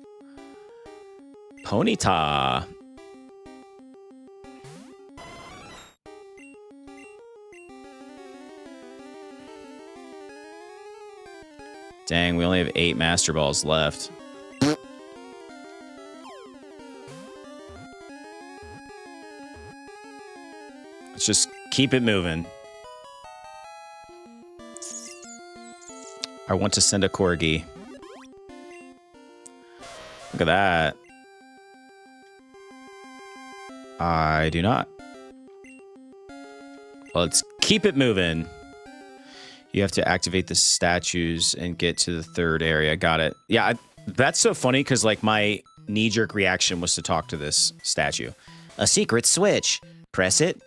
Ponyta. Dang, we only have 8 Master Balls left. Let's just keep it moving. I want to send a Corgi. Look at that. I do not. Let's keep it moving. You have to activate the statues and get to the 3rd area. Got it. Yeah, that's so funny because like my knee-jerk reaction was to talk to this statue. A secret switch. Press it.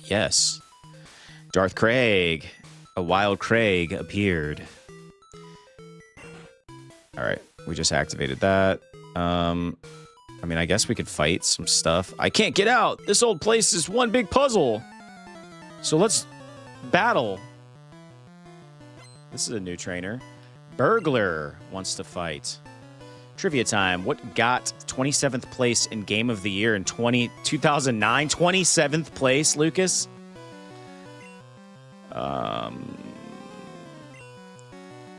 Yes. Darth Craig. A wild Craig appeared. All right, we just activated that. I mean, I guess we could fight some stuff. I can't get out. This old place is one big puzzle. So let's battle. This is a new trainer. Burglar wants to fight. Trivia time. What got 27th place in Game of the Year in 2009? 27th place, Lucas?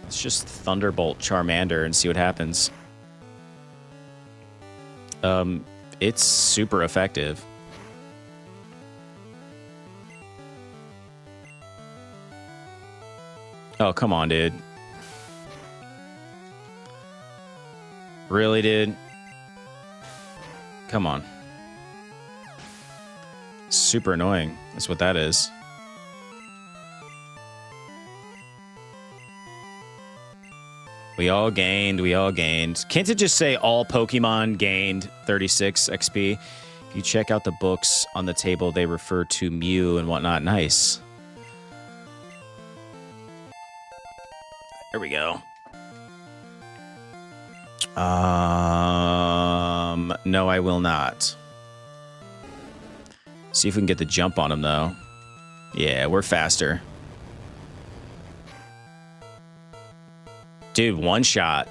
Let's just Thunderbolt Charmander and see what happens. It's super effective. Oh, come on, dude. Really, dude? Come on. Super annoying. That's what that is. We all gained. Can't it just say all Pokemon gained 36 XP? You check out the books on the table. They refer to Mew and whatnot. Nice. There we go. No, I will not. See if we can get the jump on him, though. Yeah, we're faster. Dude, one shot.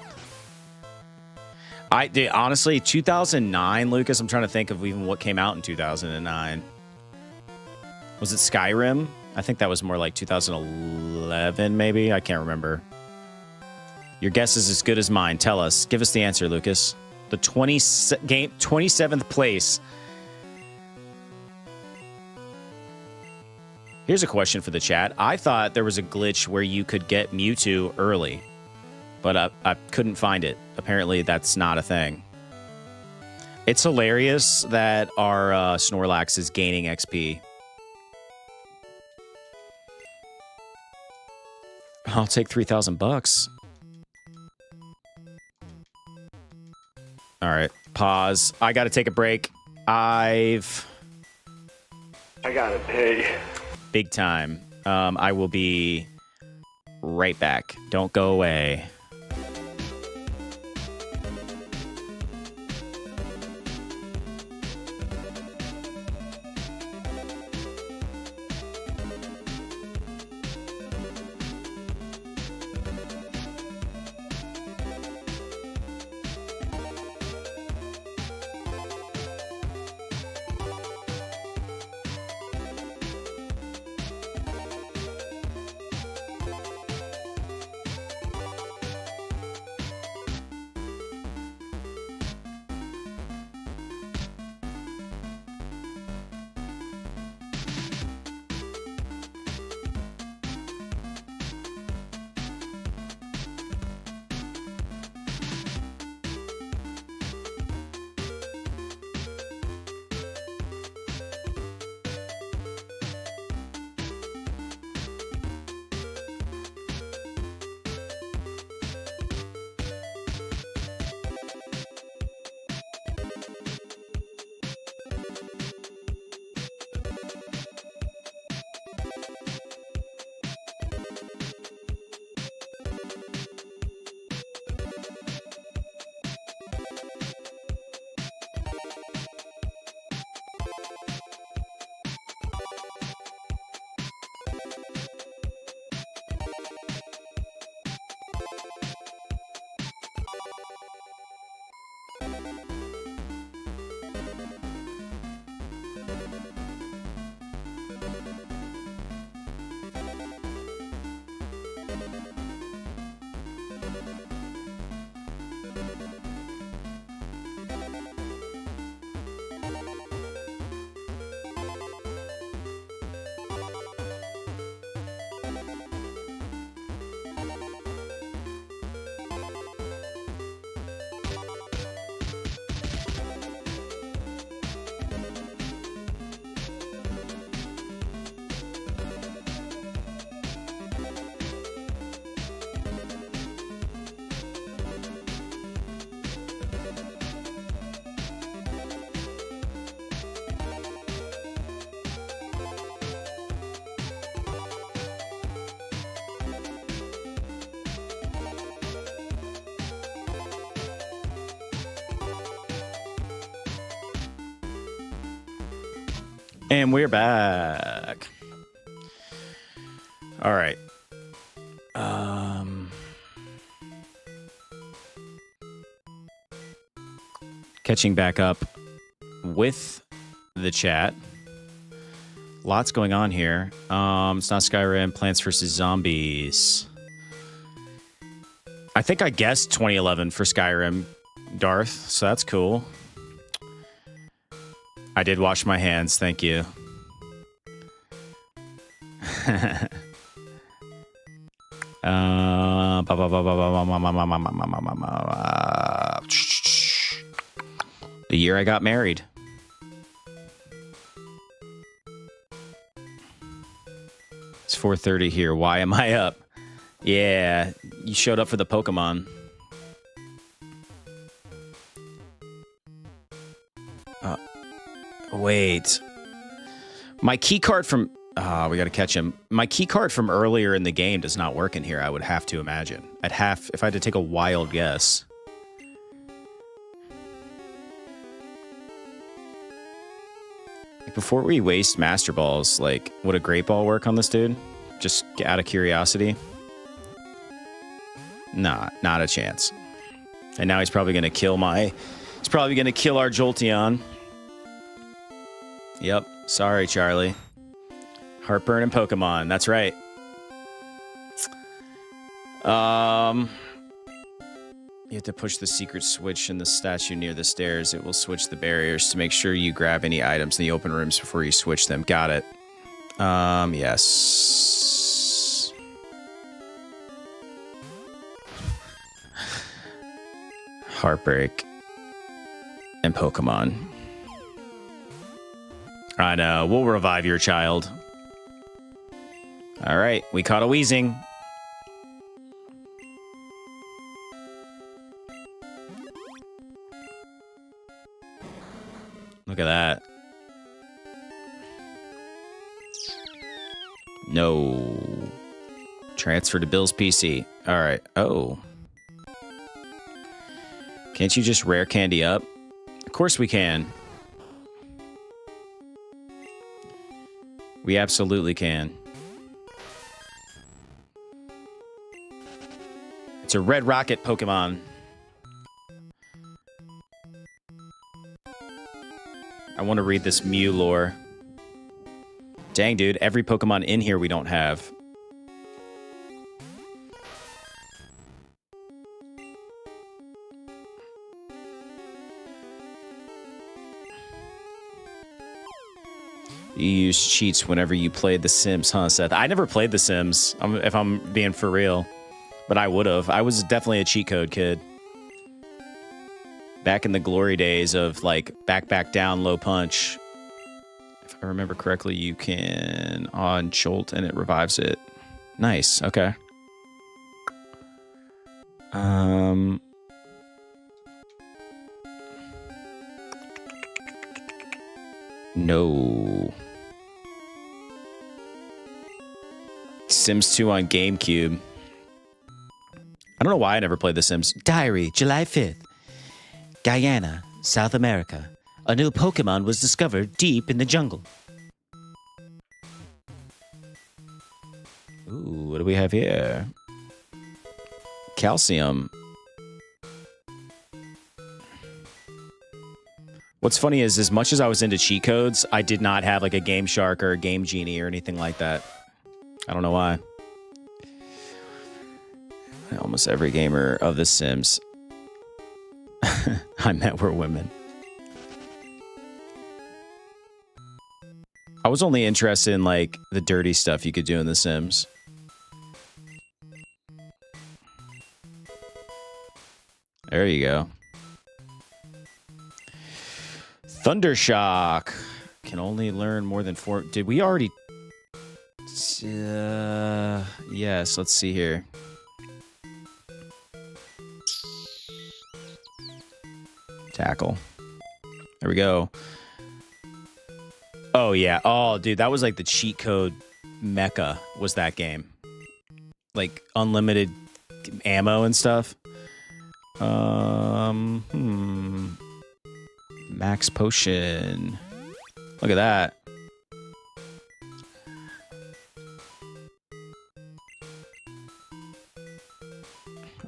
Dude, honestly, 2009, Lucas, I'm trying to think of even what came out in 2009. Was it Skyrim? I think that was more like 2011, maybe. I can't remember. Your guess is as good as mine. Tell us. Give us the answer, Lucas. The 27th place. Here's a question for the chat. I thought there was a glitch where you could get Mewtwo early, but I couldn't find it. Apparently, that's not a thing. It's hilarious that our Snorlax is gaining XP. I'll take $3,000. All right, pause. I got to take a break. I gotta pay. Big time. I will be right back. Don't go away. And we're back. All right. Catching back up with the chat. Lots going on here. It's not Skyrim, Plants vs. Zombies. I think I guessed 2011 for Skyrim, Darth, so that's cool. I did wash my hands, thank you. The year I got married. It's 4:30 here. Why am I up? Yeah, you showed up for the Pokemon. Wait. My key card from... we gotta catch him. My key card from earlier in the game does not work in here, I would have to imagine. If I had to take a wild guess. Before we waste Master Balls, like, would a Great Ball work on this dude? Just out of curiosity? Nah, not a chance. And now he's probably gonna kill He's probably gonna kill our Jolteon. Yep. Sorry, Charlie. Heartburn and Pokemon. That's right. You have to push the secret switch in the statue near the stairs. It will switch the barriers to make sure you grab any items in the open rooms before you switch them. Got it. Yes. Heartbreak and Pokemon. I know. We'll revive your child. All right. We caught a Weezing. Look at that. No. Transfer to Bill's PC. All right. Oh. Can't you just rare candy up? Of course we can. We absolutely can. It's a Red Rocket Pokemon. I want to read this Mew lore. Dang, dude. Every Pokemon in here we don't have. You used cheats whenever you played The Sims, huh, Seth? I never played The Sims, if I'm being for real. But I would have. I was definitely a cheat code kid. Back in the glory days of, like, back, down, low punch. If I remember correctly, you can on Jolt and it revives it. Nice. Okay. No. Sims 2 on GameCube. I don't know why I never played The Sims. Diary, July 5th. Guyana, South America. A new Pokemon was discovered deep in the jungle. Ooh, what do we have here? Calcium. What's funny is, as much as I was into cheat codes, I did not have like a Game Shark or a Game Genie or anything like that. I don't know why. Almost every gamer of The Sims I met were women. I was only interested in like the dirty stuff you could do in The Sims. There you go. Thundershock. Can only learn more than 4. Did we already... yes, let's see here. Tackle. There we go. Oh, yeah. Oh, dude, that was like the cheat code mecca, was that game. Like, unlimited ammo and stuff. Max potion. Look at that.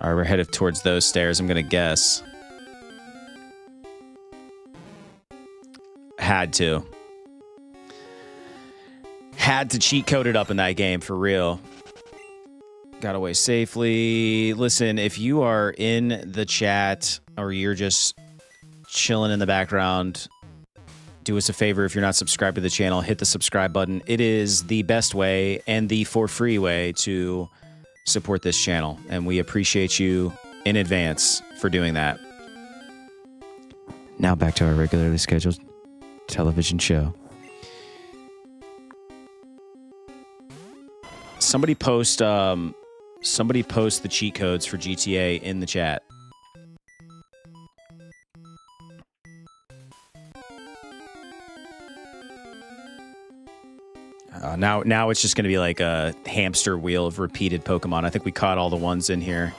All right, we're headed towards those stairs, I'm gonna guess. Had to cheat code it up in that game, for real. Got away safely. Listen, if you are in the chat or you're just chilling in the background, do us a favor. If you're not subscribed to the channel, hit the subscribe button. It is the best way and the for free way to support this channel, and we appreciate you in advance for doing that. Now back to our regularly scheduled television show. Somebody post the cheat codes for GTA in the chat. Now it's just going to be like a hamster wheel of repeated Pokemon. I think we caught all the ones in here.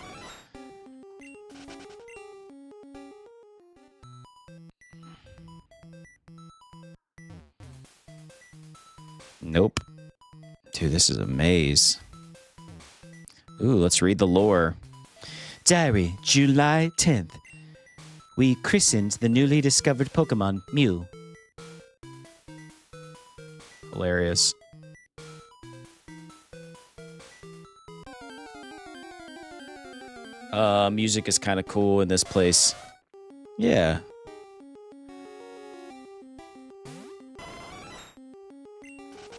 Nope. Dude, this is a maze. Ooh, let's read the lore. Diary, July 10th. We christened the newly discovered Pokemon Mew. Hilarious. Music is kind of cool in this place. Yeah.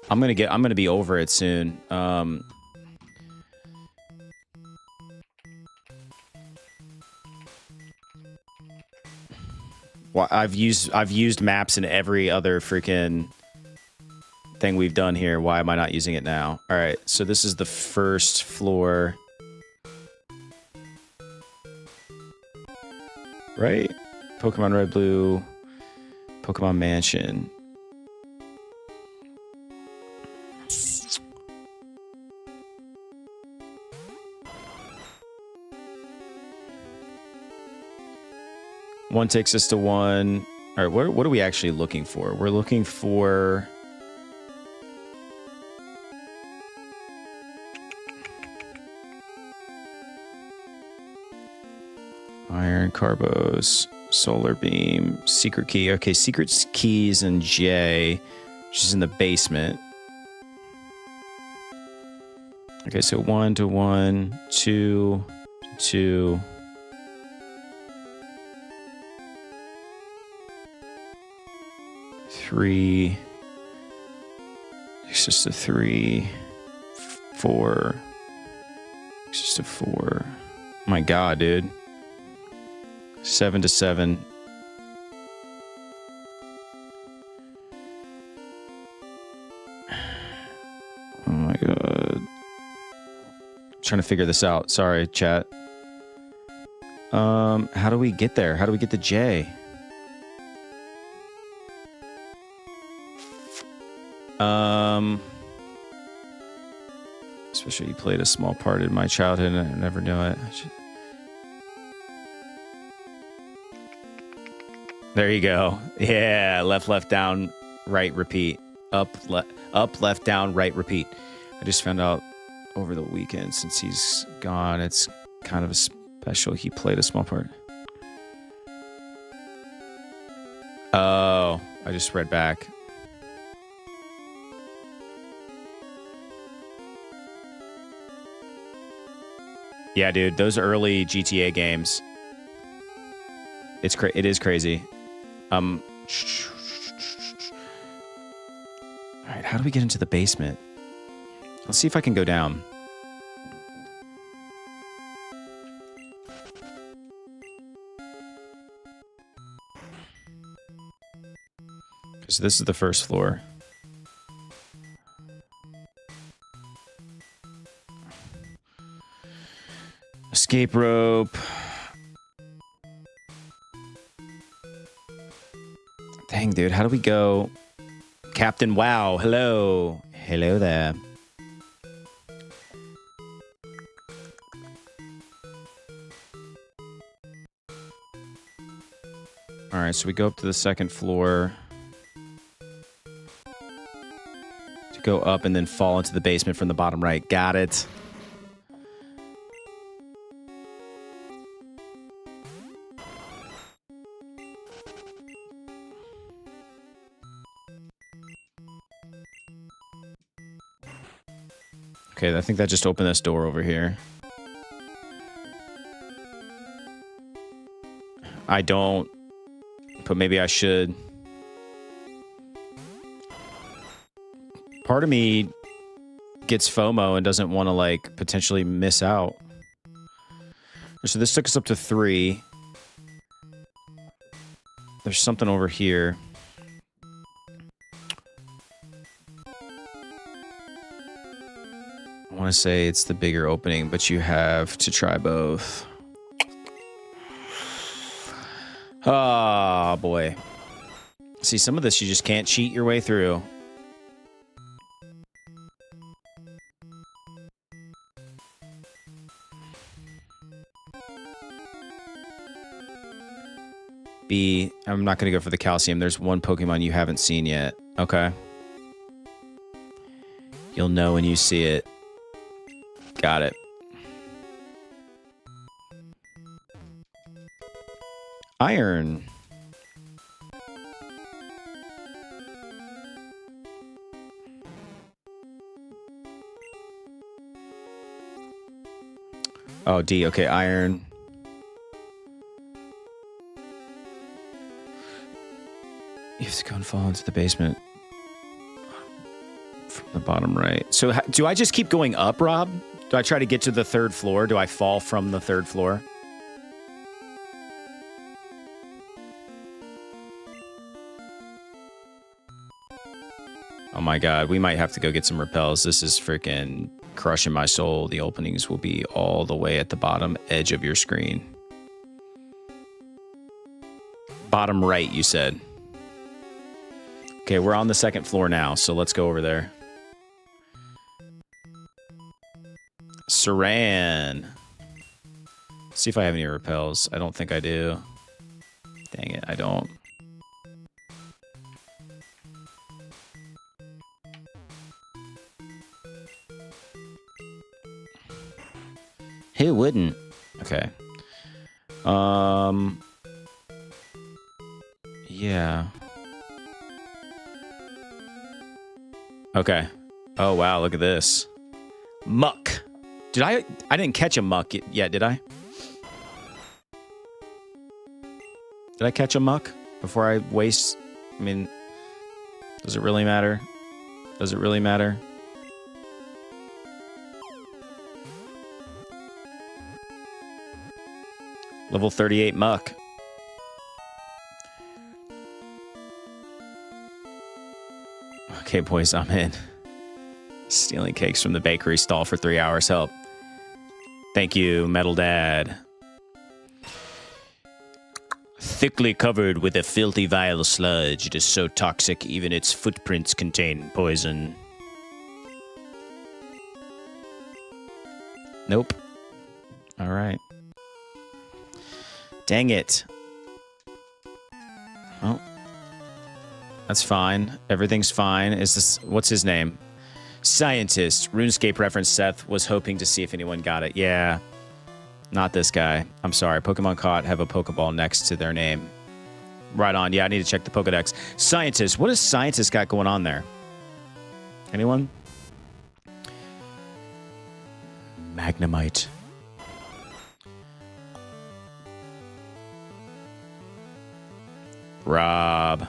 I'm gonna be over it soon. Well, I've used maps in every other freaking thing we've done here. Why am I not using it now? All right, so this is the first floor. Right? Pokemon Red, Blue, Pokemon Mansion. One takes us to one. All right, what are we actually looking for? We're looking for... Iron, Carbos, Solar Beam, Secret Key. Okay, Secret Keys and J, which is in the basement. Okay, so 1 to 1, 2 to 2. Three. It's just a 3. 4. It's just a 4. Oh my god, dude. 7 to 7. Oh my god. I'm trying to figure this out. Sorry, chat. How do we get there? How do we get to J? Especially you played a small part in my childhood and I never knew it. There you go. Yeah, left, down, right, repeat. Up, left, down, right, repeat. I just found out over the weekend since he's gone, it's kind of a special. He played a small part. Oh, I just read back. Yeah, dude, those early GTA games. It is crazy. All right, how do we get into the basement? Let's see if I can go down. So this is the first floor. Escape rope. Dang, dude, how do we go? Captain Wow, hello. Hello there. All right, so we go up to the second floor. To go up and then fall into the basement from the bottom right. Got it. Okay, I think that just opened this door over here. I don't, but maybe I should. Part of me gets FOMO and doesn't want to, like, potentially miss out. So this took us up to 3. There's something over here. I want to say it's the bigger opening, but you have to try both. Oh, boy. See, some of this you just can't cheat your way through. B. I'm not going to go for the calcium. There's one Pokemon you haven't seen yet. Okay. You'll know when you see it. Got it. Iron. Oh, D. Okay, iron. You have to go and fall into the basement from the bottom right. So do I just keep going up, Rob? Do I try to get to the 3rd floor? Do I fall from the 3rd floor? Oh my god, we might have to go get some repels. This is freaking crushing my soul. The openings will be all the way at the bottom edge of your screen. Bottom right, you said. Okay, we're on the 2nd floor now, so let's go over there. Saran. See if I have any repels. I don't think I do. Dang it, I don't. Who wouldn't? Okay. Yeah. Okay. Oh, wow, look at this. Muck. I didn't catch a muck yet, did I? Did I catch a muck before I waste? I mean, does it really matter? Does it really matter? Level 38 muck. Okay, boys, I'm in. Stealing cakes from the bakery stall for 3 hours. Help. Thank you, Metal Dad. Thickly covered with a filthy vile sludge, it is so toxic even its footprints contain poison. Nope. All right. Dang it. Well, that's fine. Everything's fine. Is this... What's his name? Scientist. RuneScape reference. Seth was hoping to see if anyone got it. Yeah. Not this guy. I'm sorry. Pokemon caught have a Pokeball next to their name. Right on. Yeah, I need to check the Pokedex. Scientist. What does Scientist got going on there? Anyone? Magnemite. Rob.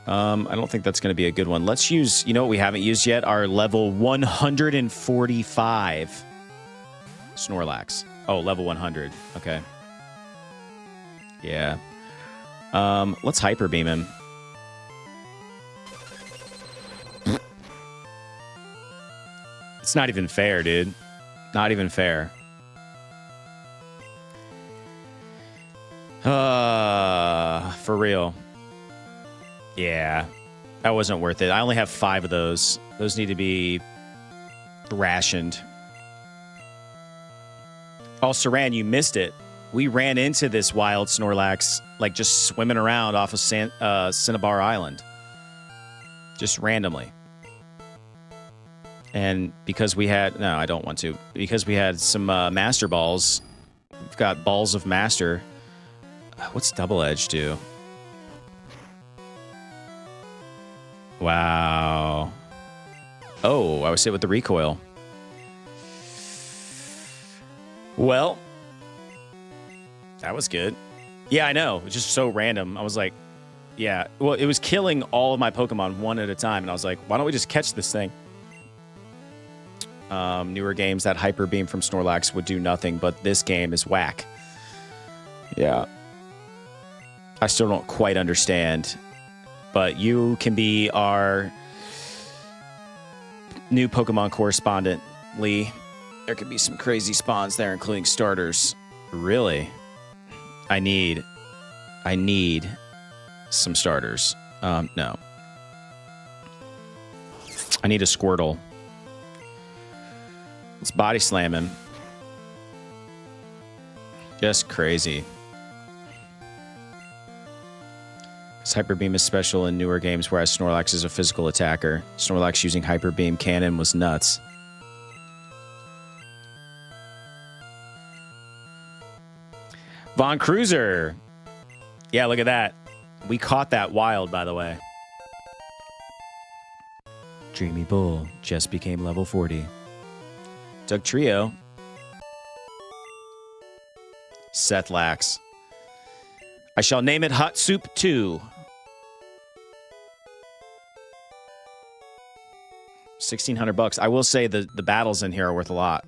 I don't think that's going to be a good one. Let's use, you know what we haven't used yet? Our level 145 Snorlax. Oh, level 100. Okay. Yeah. Let's Hyper Beam him. It's not even fair, dude. Not even fair. For real. Yeah. That wasn't worth it. I only have 5 of those. Those need to be rationed. Oh, Saran, you missed it. We ran into this wild Snorlax, like just swimming around off of Cinnabar Island. Just randomly. And because we had... No, I don't want to. Because we had some Master Balls. We've got Balls of Master. What's Double Edge do? Wow. Oh, I was hit with the recoil. Well, that was good. Yeah, I know. It's just so random. I was like, yeah. Well, it was killing all of my Pokemon one at a time. And I was like, why don't we just catch this thing? Newer games, that Hyper Beam from Snorlax would do nothing, but this game is whack. Yeah. I still don't quite understand. But you can be our new Pokemon correspondent, Lee. There could be some crazy spawns there, including starters. Really? I need some starters. No. I need a Squirtle. Let's body slam him. Just crazy. Hyper Beam is special in newer games, whereas Snorlax is a physical attacker. Snorlax using Hyper Beam cannon was nuts. Von Cruiser. Yeah, look at that. We caught that wild, by the way. Dreamy Bull just became level 40. Doug Trio. Seth Lax. I shall name it Hot Soup 2. 1,600 bucks. I will say the battles in here are worth a lot.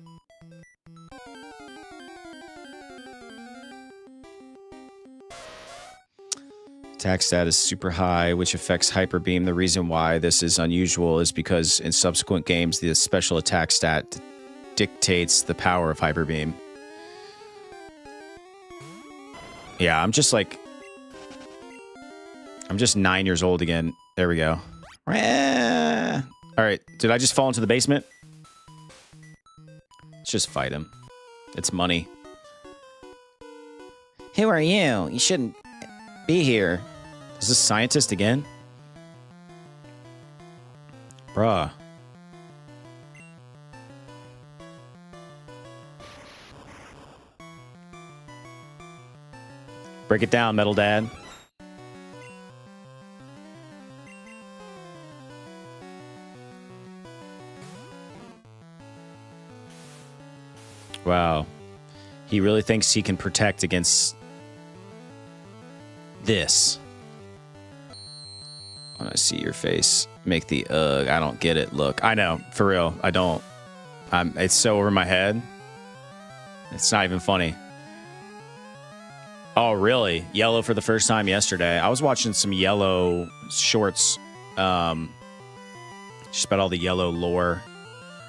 Attack stat is super high, which affects Hyper Beam. The reason why this is unusual is because in subsequent games, the special attack stat dictates the power of Hyper Beam. Yeah, I'm just 9 years old again. There we go. All right, did I just fall into the basement? Let's just fight him. It's money. Who are you? You shouldn't be here. Is this scientist again? Bruh. Break it down, Metal Dad. Wow. He really thinks he can protect against this. I want to see your face. Make the I don't get it look. I know, for real. I don't. It's so over my head. It's not even funny. Oh, really? Yellow for the first time yesterday. I was watching some Yellow shorts. Just about all the Yellow lore.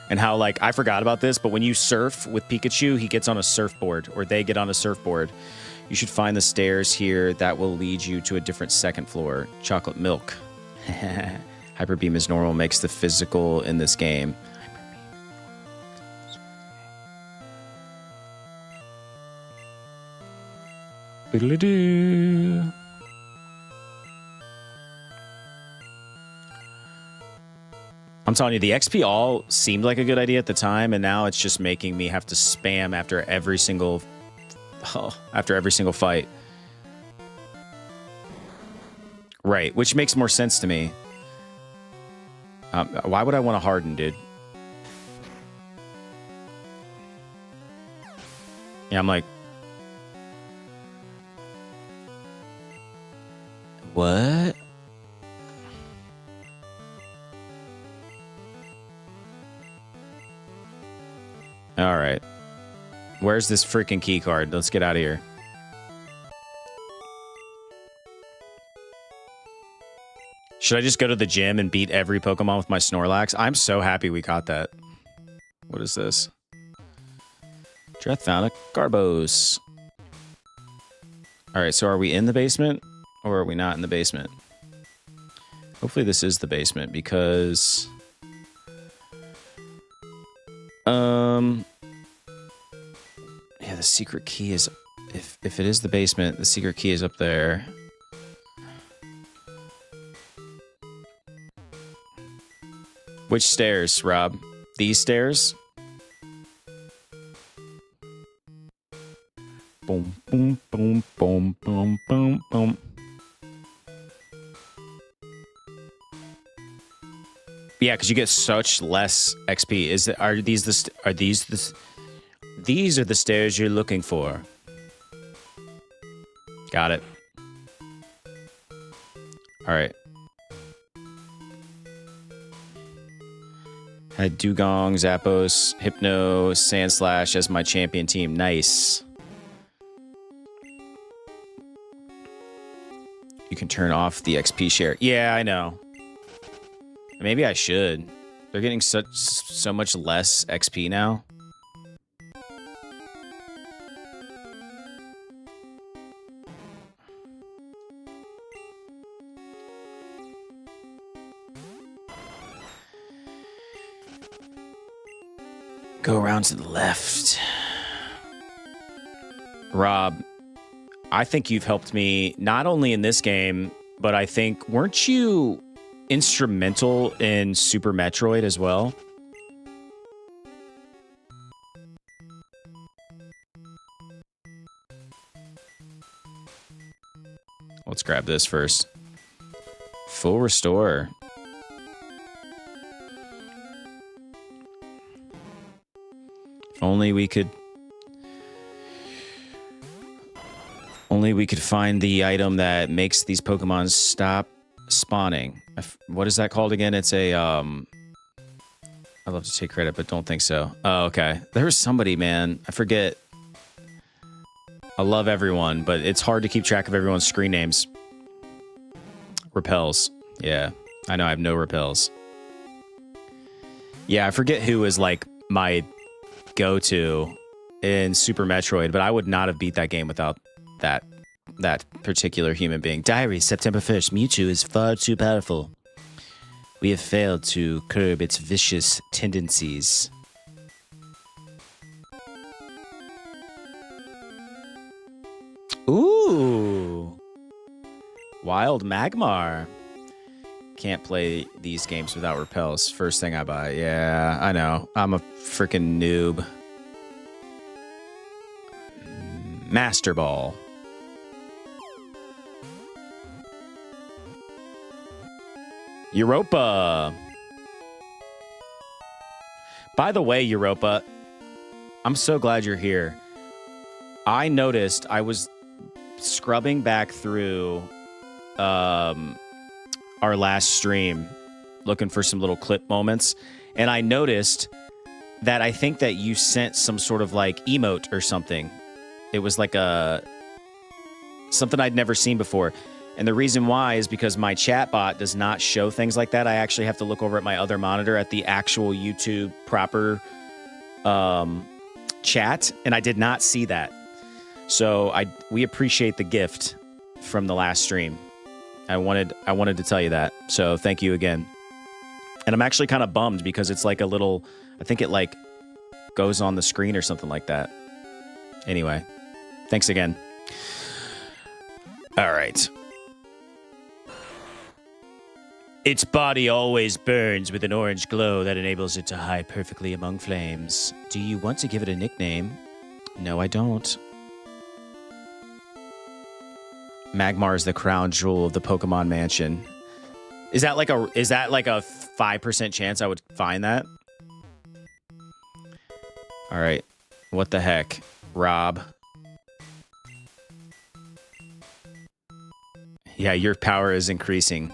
And how, like, I forgot about this, but when you surf with Pikachu, he gets on a surfboard, or they get on a surfboard. You should find the stairs here. That will lead you to a different second floor. Chocolate milk. Hyper Beam is normal, makes the physical in this game. Biddle-doo. I'm telling you, the XP all seemed like a good idea at the time, and now it's just making me have to spam after every single fight. Right, which makes more sense to me. Why would I want to harden, dude? Yeah, I'm like... What? All right. Where's this freaking key card? Let's get out of here. Should I just go to the gym and beat every Pokemon with my Snorlax? I'm so happy we caught that. What is this? Dreth found a Garbos. All right, so are we in the basement or are we not in the basement? Hopefully this is the basement because... Yeah, the secret key is... If it is the basement, the secret key is up there. Which stairs, Rob? These stairs? Boom, boom, boom, boom, boom, boom, boom. Yeah, because you get such less XP. These are the stairs you're looking for. Got it. All right. Had Dugong, Zapdos, Hypno, Sandslash as my champion team. Nice. You can turn off the XP share. Yeah, I know. Maybe I should. They're getting so much less XP now. Go around to the left. Rob, I think you've helped me not only in this game, but I think, weren't you instrumental in Super Metroid as well? Let's grab this first. Full restore. If only we could find the item that makes these Pokemon stop spawning. What is that called again? It's a I'd love to take credit, but don't think so. Oh, okay. There was somebody, man. I forget. I love everyone, but it's hard to keep track of everyone's screen names. Repels. Yeah, I know I have no repels. Yeah, I forget who was like my go-to in Super Metroid, but I would not have beat that game without that particular human being. Diary, September 1st. Mewtwo is far too powerful. We have failed to curb its vicious tendencies. Ooh. Wild Magmar. Can't play these games without repels. First thing I buy. Yeah, I know. I'm a freaking noob. Master Ball. Europa. By the way, Europa, I'm so glad you're here. I noticed I was scrubbing back through our last stream looking for some little clip moments, and I noticed that I think that you sent some sort of like emote or something. It was like something I'd never seen before. And the reason why is because my chat bot does not show things like that. I actually have to look over at my other monitor at the actual YouTube proper chat, and I did not see that. So we appreciate the gift from the last stream. I wanted to tell you that. So thank you again. And I'm actually kind of bummed because it's like a little, I think it like goes on the screen or something like that. Anyway, thanks again. All right. Its body always burns with an orange glow that enables it to hide perfectly among flames. Do you want to give it a nickname? No, I don't. Magmar is the crown jewel of the Pokemon Mansion. Is that like a 5% chance I would find that? All right. What the heck? Rob. Yeah, your power is increasing.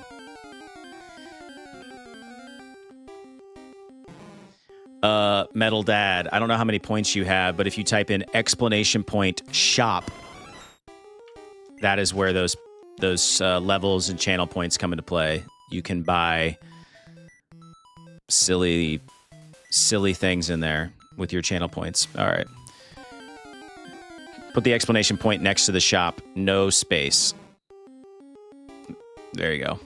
Metal Dad. I don't know how many points you have, but if you type in exclamation point shop, that is where those levels and channel points come into play. You can buy silly things in there with your channel points. All right. Put the exclamation point next to the shop. No space. There you go.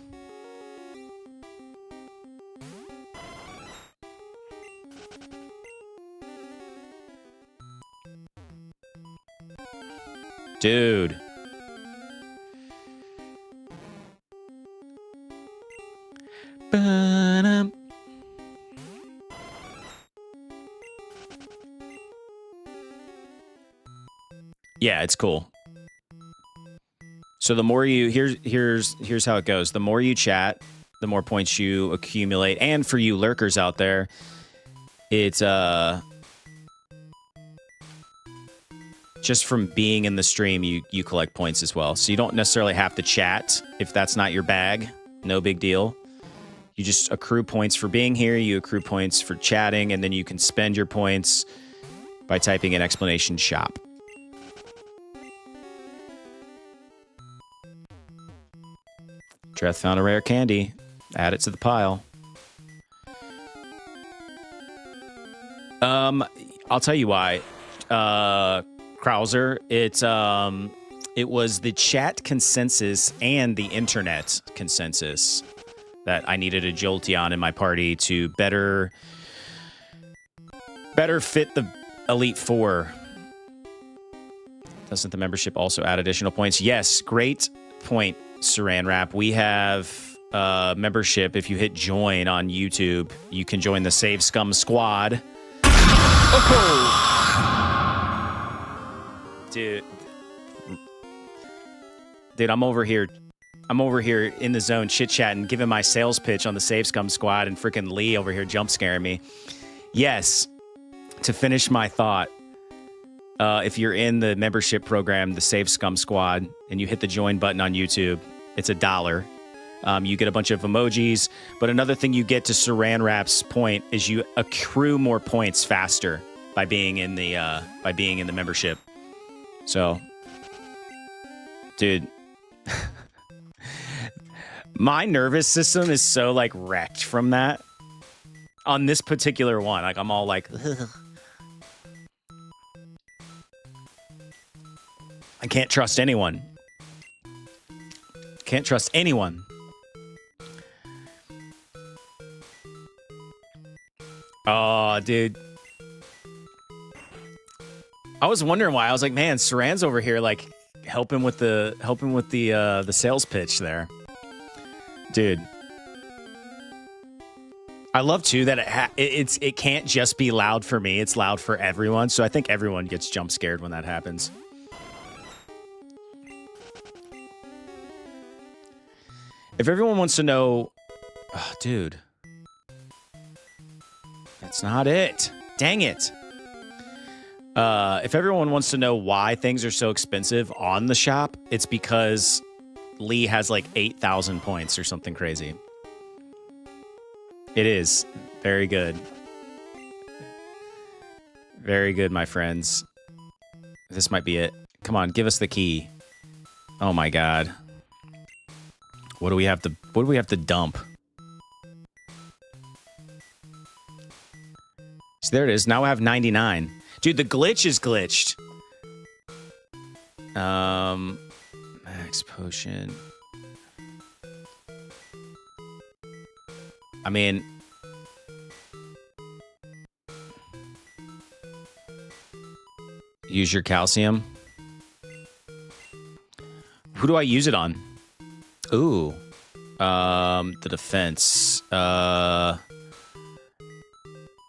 Dude. Ba-dum. Yeah, it's cool. So the more you here's how it goes. The more you chat, the more points you accumulate. And for you lurkers out there, it's just from being in the stream, you collect points as well. So you don't necessarily have to chat if that's not your bag. No big deal. You just accrue points for being here. You accrue points for chatting, and then you can spend your points by typing in explanation shop. Dreth found a rare candy. Add it to the pile. I'll tell you why. Krauser, it was the chat consensus and the internet consensus that I needed a Jolteon in my party to better fit the Elite Four. Doesn't the membership also add additional points? Yes, great point, Saran Wrap, we have membership. If you hit join on YouTube, you can join the Save Scum Squad. Oh! Dude, I'm over here in the zone chit-chatting, giving my sales pitch on the Save Scum Squad, and freaking Lee over here jump scaring me. Yes, to finish my thought, if you're in the membership program, the Save Scum Squad, and you hit the join button on YouTube, it's $1. You get a bunch of emojis, but another thing you get to Saran Wrap's point is you accrue more points faster by being in the membership. So, dude, my nervous system is so like wrecked from that. On this particular one, like I'm all like, ugh. I can't trust anyone. Can't trust anyone. Oh, dude. I was wondering why. I was like, man, Saran's over here like helping with the sales pitch there. Dude. I love too that it can't just be loud for me. It's loud for everyone. So I think everyone gets jump scared when that happens. If everyone wants to know, oh, dude, that's not it. Dang it. If everyone wants to know why things are so expensive on the shop, it's because Lee has like 8,000 points or something crazy. It is. Very good. Very good, my friends. This might be it. Come on, give us the key. Oh my god. What do we have to dump? So there it is. Now I have 99. Dude, the glitch is glitched. Max potion. I mean, use your calcium. Who do I use it on? Ooh. The defense.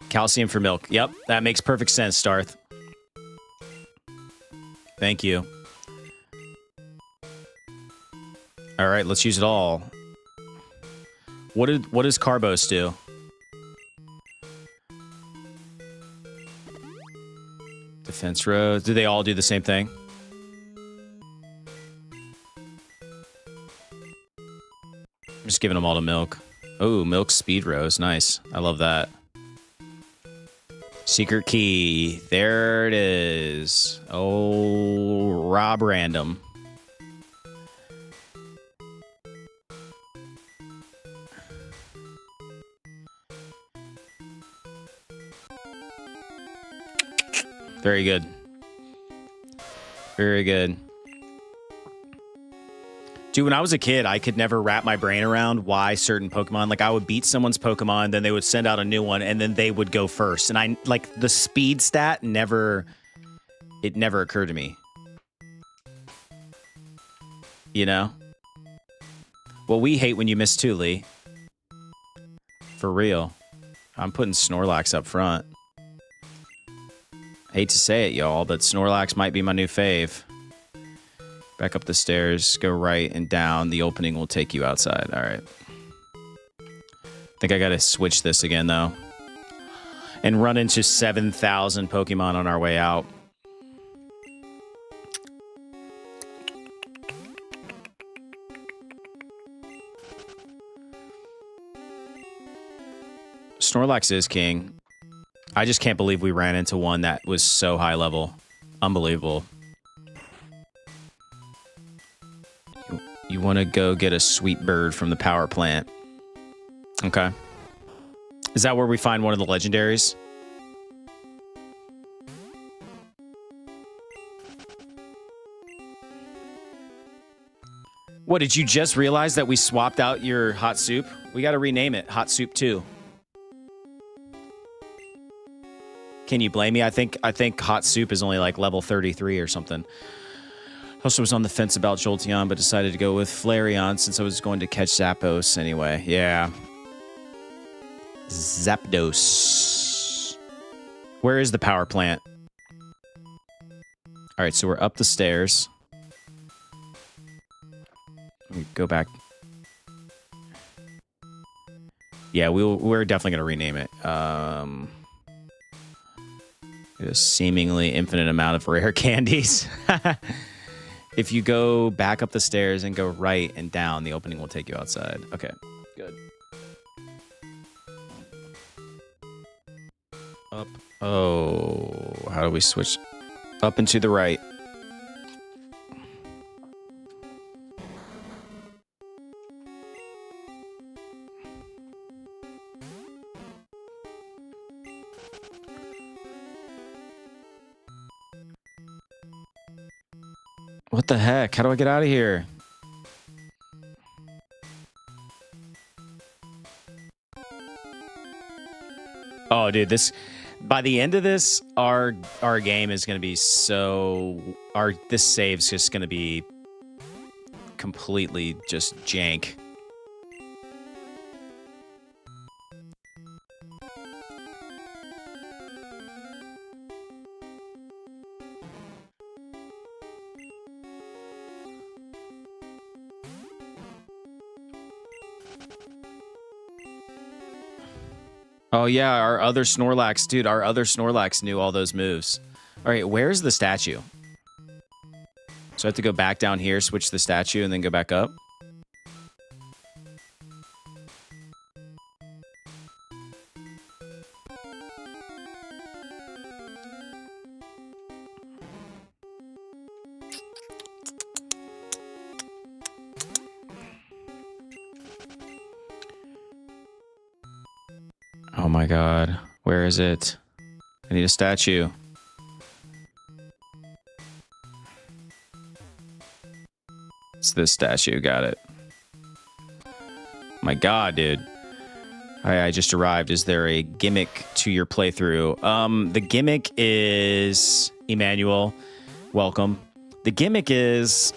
Calcium for milk. Yep, that makes perfect sense, Starth. Thank you. All right, let's use it all. What does Carbos do? Defense row. Do they all do the same thing? I'm just giving them all to milk. Oh, milk speed rose. Nice. I love that. Secret key. There it is. Oh, Rob Random. Very good. Very good. Dude, when I was a kid, I could never wrap my brain around why certain Pokemon, like I would beat someone's Pokemon, then they would send out a new one, and then they would go first. And I, like, the speed stat never occurred to me. You know? Well, we hate when you miss too, Lee. For real. I'm putting Snorlax up front. Hate to say it, y'all, but Snorlax might be my new fave. Back up the stairs, go right and down. The opening will take you outside. All right. I think I got to switch this again, though. And run into 7,000 Pokemon on our way out. Snorlax is king. I just can't believe we ran into one that was so high level. Unbelievable. You want to go get a sweet bird from the power plant. Okay. Is that where we find one of the legendaries? What, did you just realize that we swapped out your hot soup? We got to rename it Hot Soup 2. Can you blame me? I think hot soup is only like level 33 or something. Also was on the fence about Jolteon, but decided to go with Flareon since I was going to catch Zapdos anyway. Yeah. Zapdos. Where is the power plant? All right, so we're up the stairs. Let me go back. Yeah, we're definitely going to rename it. A seemingly infinite amount of rare candies. If you go back up the stairs and go right and down, the opening will take you outside. Okay, good. Up. Oh, how do we switch? Up and to the right. What the heck? How do I get out of here? Oh, dude, by the end of this, our game is going to be so... This save's just going to be completely just jank. Oh, yeah, our other Snorlax. Dude, our other Snorlax knew all those moves. All right, where's the statue? So I have to go back down here, switch the statue, and then go back up? Oh my god. Where is it? I need a statue. It's this statue. Got it. My god, dude. I just arrived. Is there a gimmick to your playthrough? The gimmick is... Emmanuel, welcome. The gimmick is...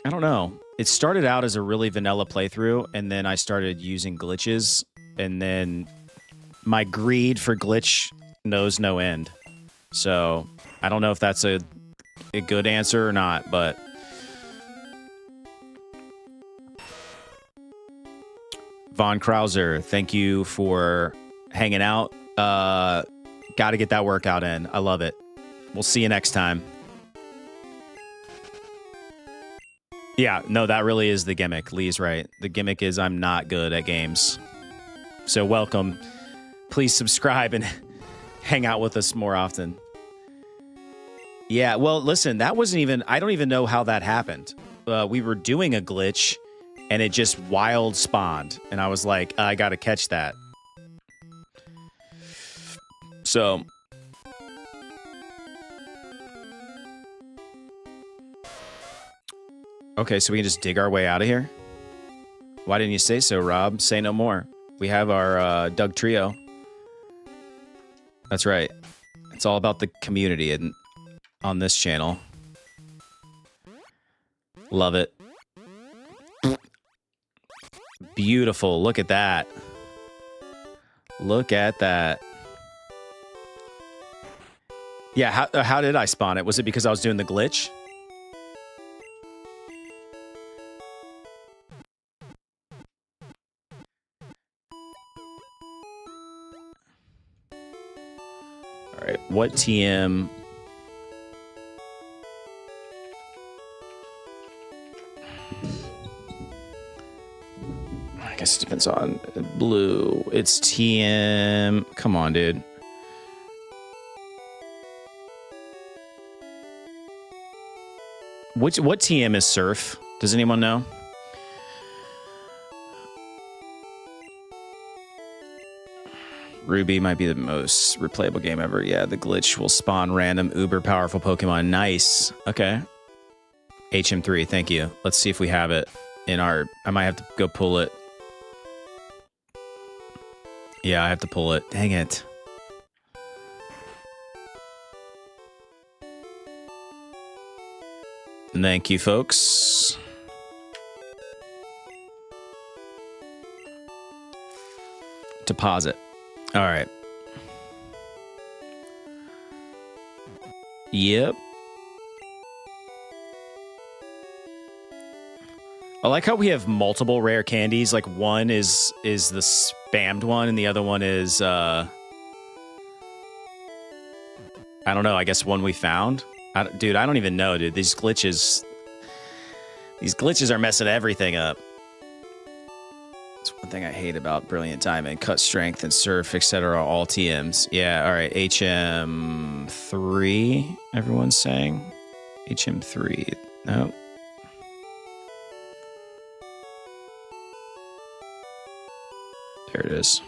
I don't know. It started out as a really vanilla playthrough, and then I started using glitches, and then... My greed for glitch knows no end. So, I don't know if that's a good answer or not, but... Von Krauser, thank you for hanging out. Got to get that workout in. I love it. We'll see you next time. Yeah, no, that really is the gimmick. Lee's right. The gimmick is I'm not good at games. So, welcome. Please subscribe and hang out with us more often. Yeah, well, listen, that wasn't even... I don't even know how that happened. We were doing a glitch, and it just wild spawned. And I was like, I gotta catch that. So... Okay, so we can just dig our way out of here? Why didn't you say so, Rob? Say no more. We have our Doug Trio. That's right. It's all about the community and on this channel. Love it. Beautiful. Look at that. Look at that. Yeah, how did I spawn it? Was it because I was doing the glitch? All right, what TM? I guess it depends on blue. It's TM. Come on, dude. What TM is Surf? Does anyone know? Ruby might be the most replayable game ever. Yeah, the glitch will spawn random uber powerful Pokemon. Nice. Okay. HM3, thank you. Let's see if we have it in our... I might have to go pull it. Yeah, I have to pull it. Dang it. Thank you, folks. Deposit. All right. Yep. I like how we have multiple rare candies. Like one is the spammed one, and the other one is I don't know. I guess one we found. Dude, I don't even know, dude. These glitches are messing everything up. That's one thing I hate about Brilliant Diamond. Cut Strength and Surf, etc. All TMs. Yeah, all right. HM3, everyone's saying. HM3. No. There it is.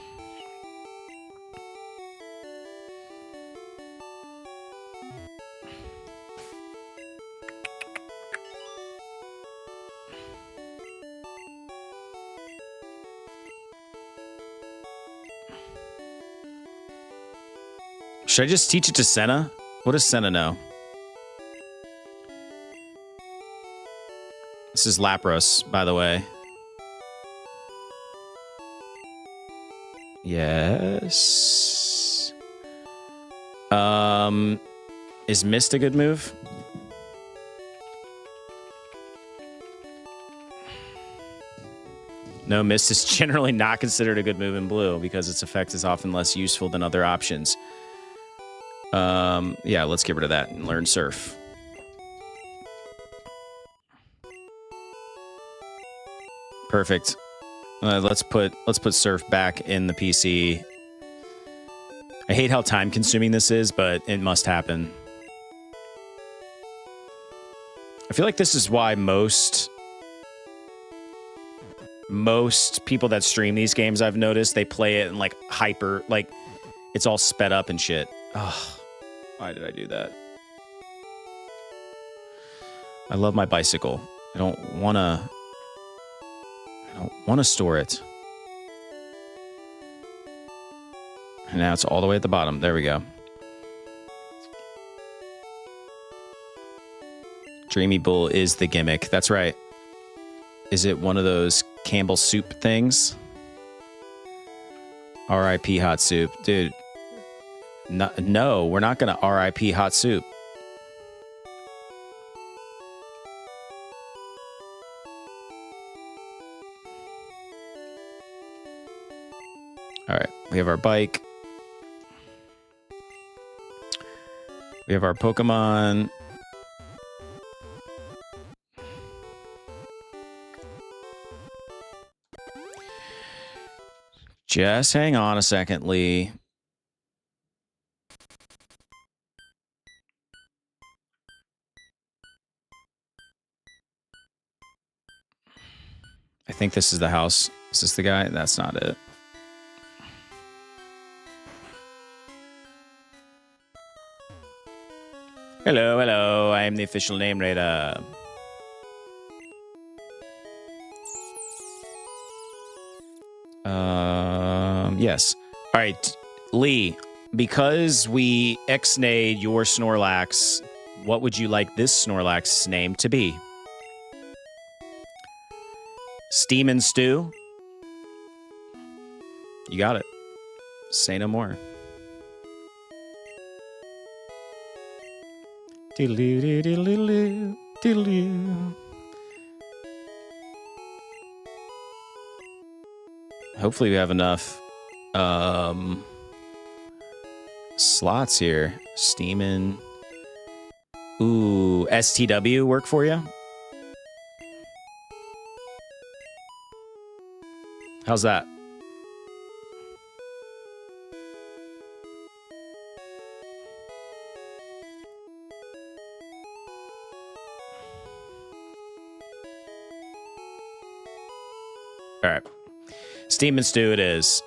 Should I just teach it to Senna? What does Senna know? This is Lapros, by the way. Yes. Is Mist a good move? No, Mist is generally not considered a good move in blue because its effect is often less useful than other options. Yeah, let's get rid of that and learn Surf. Perfect. Let's put Surf back in the PC. I hate how time consuming this is, but it must happen. I feel like this is why most people that stream these games, I've noticed, they play it in like hyper, like it's all sped up and shit. Ugh. Why did I do that? I love my bicycle. I don't want to store it. And now it's all the way at the bottom. There we go. Dreamy Bull is the gimmick. That's right. Is it one of those Campbell soup things? R.I.P. hot soup. Dude. No, we're not going to R.I.P. hot soup. All right, we have our bike. We have our Pokemon. Just hang on a second, Lee. I think this is the house. Is this the guy? That's not it. Hello, hello. I am the official name raider. Yes. All right, Lee. Because we X-nayed your Snorlax, what would you like this Snorlax's name to be? Steam and Stew? You got it. Say no more. Hopefully we have enough slots here. Steamin'. Ooh, STW work for you? How's that? All right. Steam and Stew it is.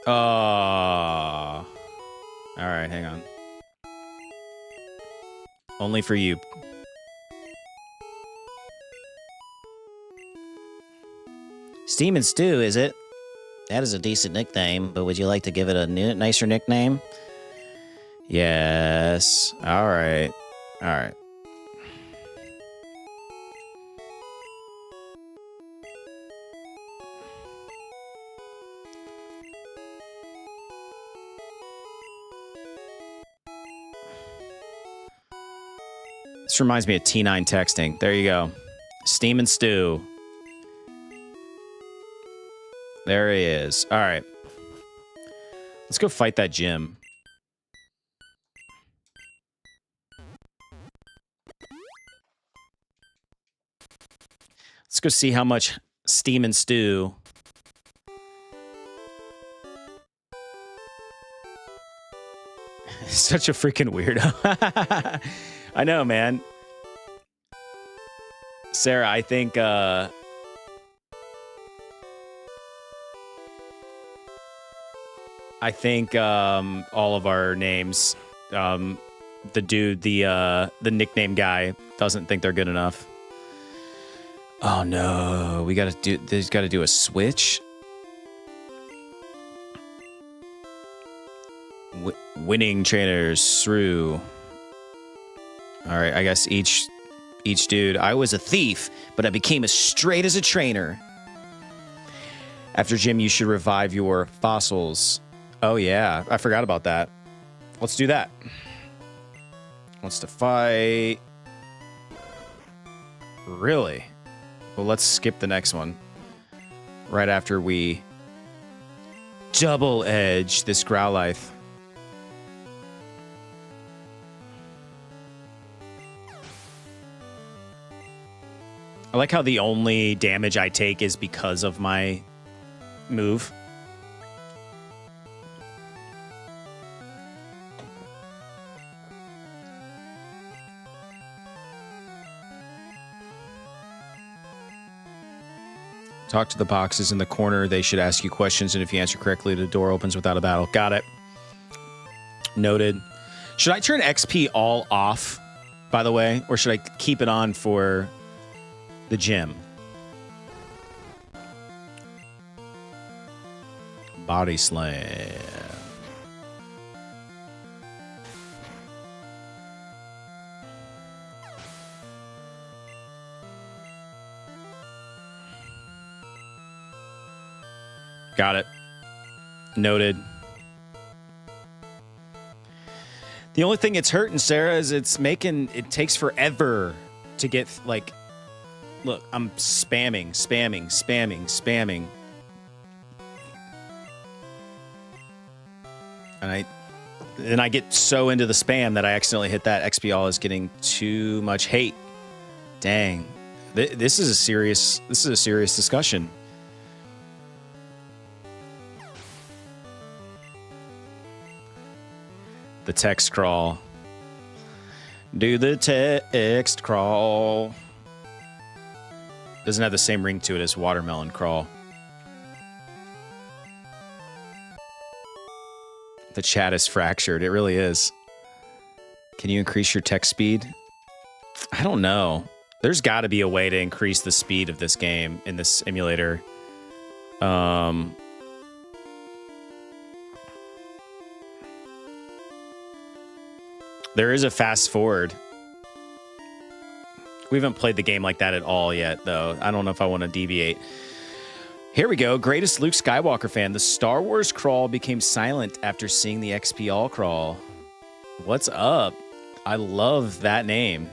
All right, hang on. Only for you. Steam and Stew, is it? That is a decent nickname, but would you like to give it a nicer nickname? Yes. All right. All right. This reminds me of T9 texting. There you go. Steam and Stew. There he is. All right. Let's go fight that gym. Let's go see how much Steam and Stew. Such a freaking weirdo. I know, man. Sarah, I think all of our names, the dude, the nickname guy doesn't think they're good enough. Oh no, there's got to do a switch. Winning trainers through. All right, I guess each dude. I was a thief, but I became as straight as a trainer. After gym, you should revive your fossils. Oh yeah, I forgot about that. Let's do that. Wants to fight. Really? Well, let's skip the next one. Right after we double edge this Growlithe. I like how the only damage I take is because of my move. Talk to the boxes in the corner. They should ask you questions, and if you answer correctly, the door opens without a battle. Got it. Noted. Should I turn XP all off, by the way, or should I keep it on for the gym? Body slam. Got it. Noted. The only thing it's hurting, Sarah, is it takes forever to get, like, look, I'm spamming. And I get so into the spam that I accidentally hit that. XP all is getting too much hate. Dang. This is a serious discussion. The text crawl. Do the text crawl. Doesn't have the same ring to it as watermelon crawl. The chat is fractured. It really is. Can you increase your text speed? I don't know. There's got to be a way to increase the speed of this game in this emulator. There is a fast forward. We haven't played the game like that at all yet, though. I don't know if I want to deviate. Here we go. Greatest Luke Skywalker fan. The Star Wars crawl became silent after seeing the XP all crawl. What's up? I love that name.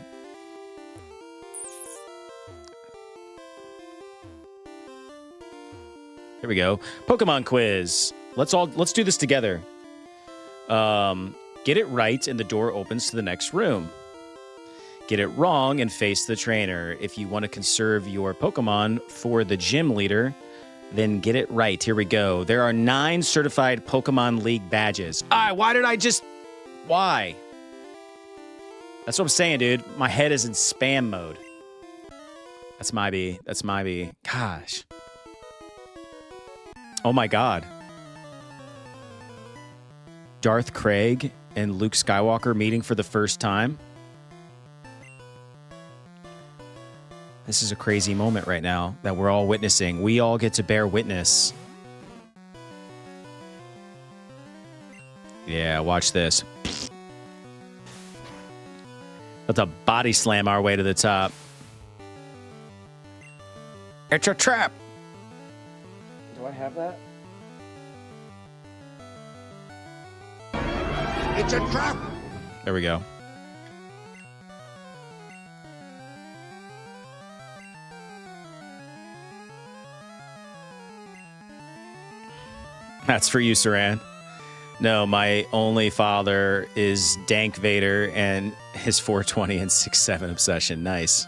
Here we go. Pokemon quiz. Let's do this together. Get it right and the door opens to the next room. Get it wrong and face the trainer. If you want to conserve your Pokemon for the gym leader, then get it right. Here we go. There are 9 certified Pokemon League badges. Why? That's what I'm saying, dude. My head is in spam mode. That's my B. Gosh. Oh my God. Darth Craig and Luke Skywalker meeting for the first time. This is a crazy moment right now that we're all witnessing. We all get to bear witness. Yeah, watch this. Let's a body slam our way to the top. It's a trap. Do I have that? It's a trap. There we go. That's for you, Saran. No, my only father is Dank Vader and his 420 and 6-7 obsession. Nice.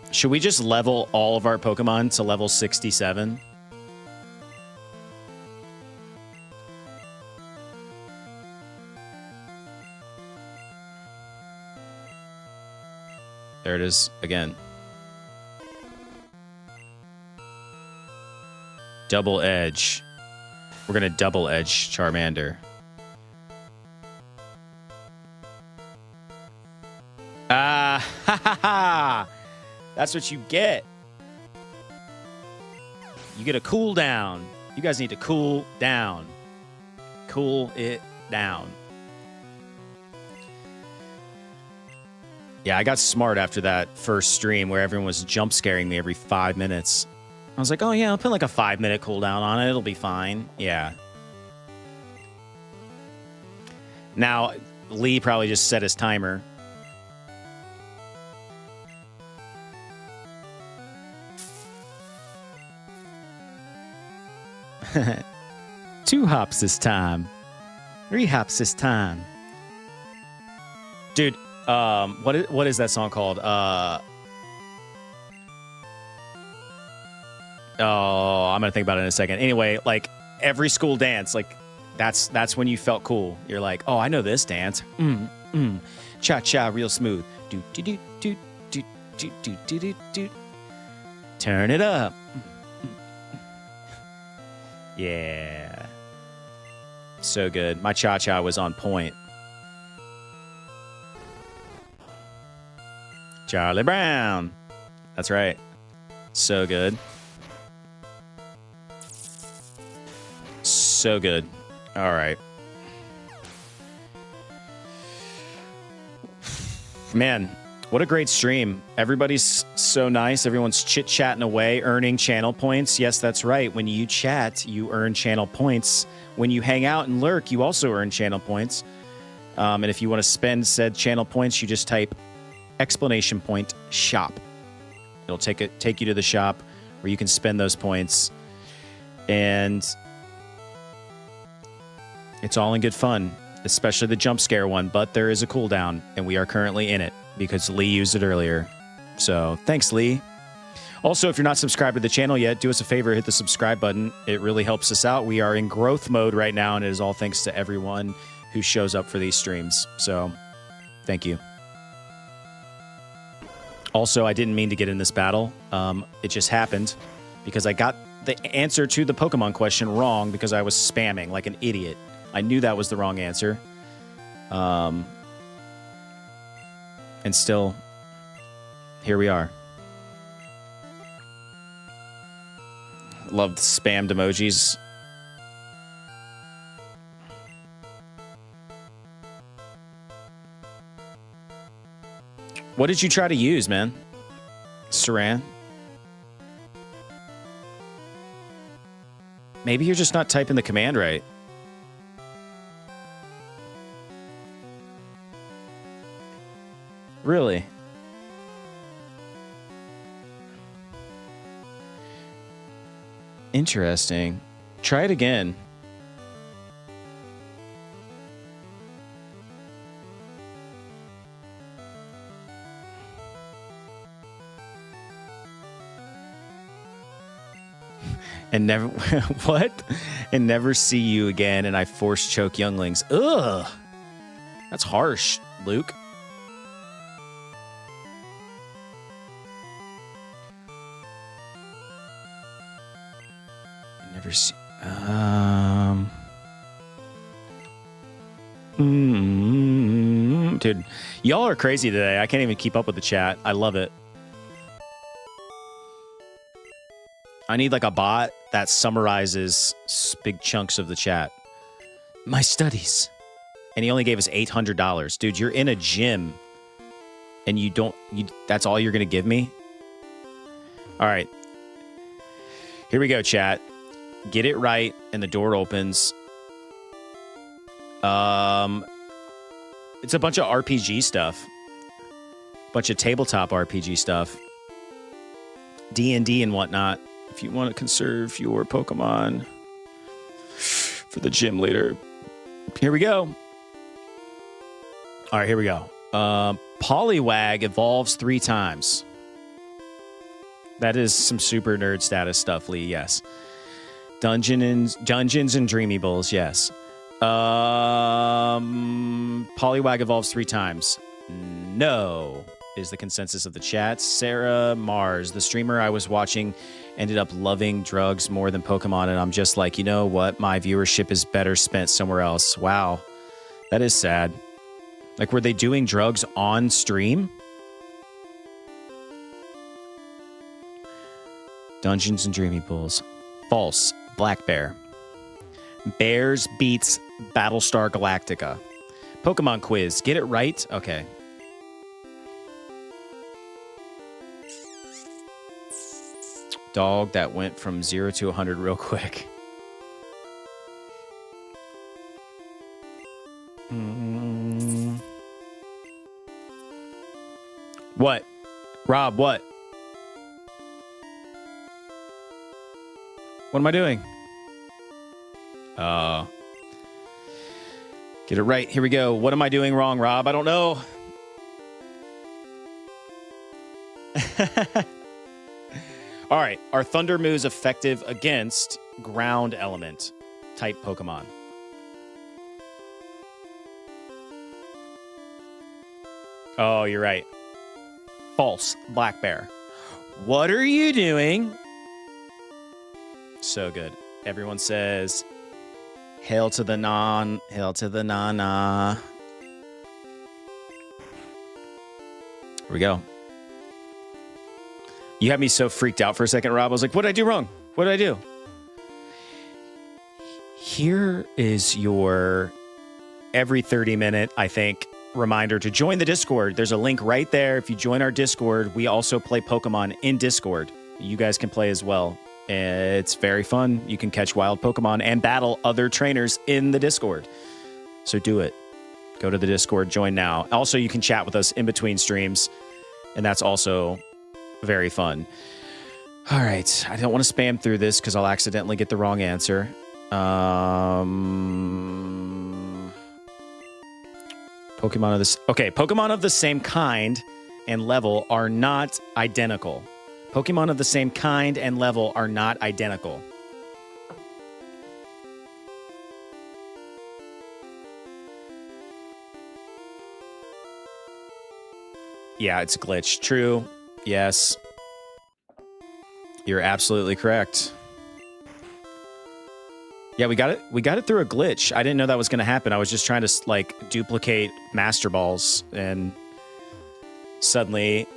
Should we just level all of our Pokemon to level 67? There it is again. Double Edge. We're going to double edge Charmander. Ah, ha ha ha. That's what you get. You get a cool down. You guys need to cool down. Cool it down. Yeah, I got smart after that first stream where everyone was jump scaring me every 5 minutes. I was like, oh yeah, I'll put like a 5-minute cooldown on it. It'll be fine. Yeah. Now, Lee probably just set his timer. Two hops this time. 3 hops this time. Dude, what is that song called? Oh, I'm gonna think about it in a second. Anyway, like every school dance, like that's when you felt cool. You're like, oh, I know this dance. Cha cha, real smooth. Do do do do do do do do do do. Turn it up. Yeah. So good. My cha cha was on point. Charlie Brown. That's right. So good. So good. All right. Man, what a great stream. Everybody's so nice. Everyone's chit-chatting away, earning channel points. Yes, that's right. When you chat, you earn channel points. When you hang out and lurk, you also earn channel points. And if you want to spend said channel points, you just type !shop. It'll take you to the shop where you can spend those points. And it's all in good fun, especially the jump scare one, but there is a cooldown, and we are currently in it because Lee used it earlier. So thanks, Lee. Also, if you're not subscribed to the channel yet, do us a favor, hit the subscribe button. It really helps us out. We are in growth mode right now, and it is all thanks to everyone who shows up for these streams. So thank you. Also, I didn't mean to get in this battle. It just happened because I got the answer to the Pokemon question wrong because I was spamming like an idiot. I knew that was the wrong answer. And still, here we are. Love the spammed emojis. What did you try to use, man? Saran? Maybe you're just not typing the command right. Really? Interesting. Try it again. And never what? And never see you again, and I force choke younglings. Ugh. That's harsh, Luke. Never see. Dude, y'all are crazy today. I can't even keep up with the chat. I love it. I need like a bot that summarizes big chunks of the chat. My studies. And he only gave us $800. Dude, you're in a gym and that's all you're going to give me? All right. Here we go, chat. Get it right and the door opens. It's a bunch of RPG stuff. Bunch of tabletop RPG stuff. D&D and whatnot. if you want to conserve your Pokemon for the gym leader. Here we go. All right, here we go. Poliwag evolves 3 times. That is some super nerd status stuff, Lee, yes. Dungeons and Dreamy Bulls, yes. Poliwag evolves 3 times. No, is the consensus of the chat. Sarah Mars, the streamer I was watching, ended up loving drugs more than Pokemon, and I'm just like, you know what? My viewership is better spent somewhere else. Wow, that is sad. Like, were they doing drugs on stream? Dungeons and Dreamy Bulls. False. Black Bear. Bears beats Battlestar Galactica. Pokemon quiz. Get it right? Okay. Dog that went from 0 to 100 real quick. What? Rob, what? What am I doing? Get it right. Here we go. What am I doing wrong, Rob? I don't know. All right. Are Thunder moves effective against ground element type Pokemon? Oh, you're right. False. Black Bear. What are you doing? So good. Everyone says, hail to the non, hail to the nana. Here we go. You had me so freaked out for a second, Rob. I was like, what did I do wrong? What did I do? Here is your every 30-minute, I think, reminder to join the Discord. There's a link right there. If you join our Discord, we also play Pokemon in Discord. You guys can play as well. It's very fun. You can catch wild Pokemon and battle other trainers in the Discord. So do it. Go to the Discord, join now. Also, you can chat with us in between streams, and that's also very fun. All right. I don't want to spam through this because I'll accidentally get the wrong answer. Pokemon of the same kind and level are not identical. Pokemon of the same kind and level are not identical. Yeah, it's a glitch. True. Yes. You're absolutely correct. Yeah, we got it. We got it through a glitch. I didn't know that was going to happen. I was just trying to like duplicate Master Balls, and suddenly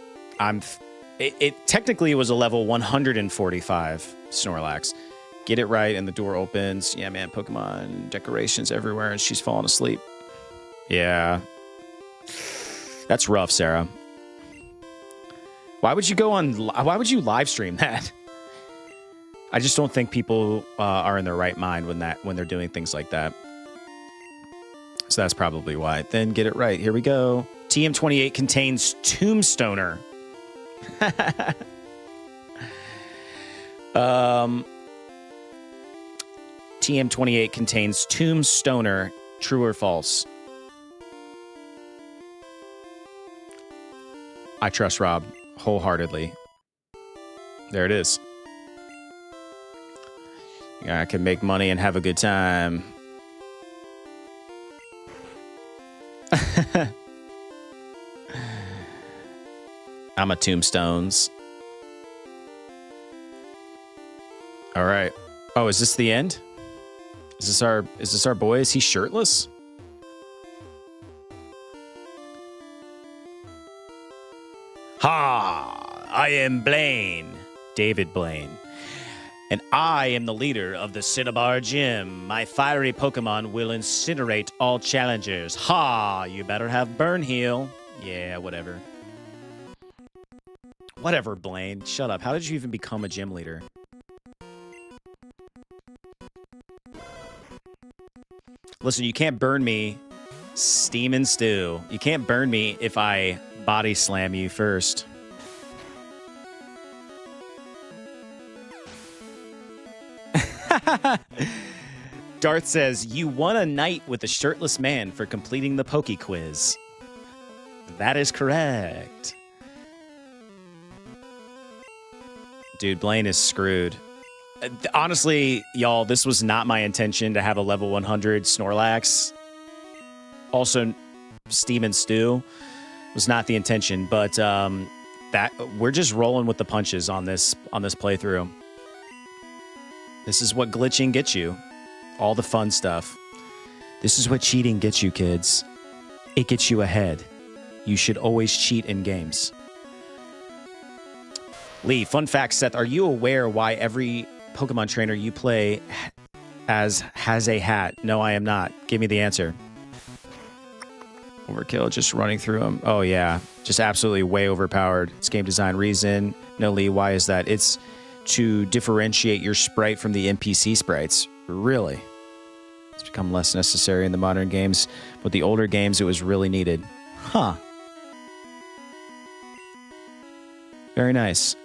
it technically was a level 145 Snorlax. Get it right, and the door opens. Yeah, man, Pokemon decorations everywhere, and she's falling asleep. Yeah. That's rough, Sarah. Why would you live stream that? I just don't think people are in their right mind when they're doing things like that. So that's probably why. Then get it right. Here we go. TM28 contains Tombstoner. TM28 contains Tombstoner. True or false? I trust Rob wholeheartedly. There it is. I can make money and have a good time. I'm a Tombstones. All right. Oh, is this the end? Is this our boy? Is he shirtless? Ha! I am Blaine. David Blaine. And I am the leader of the Cinnabar Gym. My fiery Pokemon will incinerate all challengers. Ha! You better have Burn Heal. Yeah, whatever. Whatever, Blaine. Shut up. How did you even become a gym leader? Listen, you can't burn me, steam and stew. You can't burn me if I body slam you first. Darth says, you won a night with a shirtless man for completing the Poke Quiz. That is correct. Dude, Blaine is screwed. Honestly, y'all, this was not my intention to have a level 100 Snorlax. Also, Steam and Stew was not the intention, but that we're just rolling with the punches on this playthrough. This is what glitching gets you. All the fun stuff. This is what cheating gets you, kids. It gets you ahead. You should always cheat in games. Lee, fun fact, Seth, are you aware why every Pokemon trainer you play as has a hat? No, I am not. Give me the answer. Overkill, just running through them. Oh, yeah. Just absolutely way overpowered. It's game design reason. No, Lee, why is that? It's to differentiate your sprite from the NPC sprites. Really? It's become less necessary in the modern games, but the older games, it was really needed. Huh. Very nice.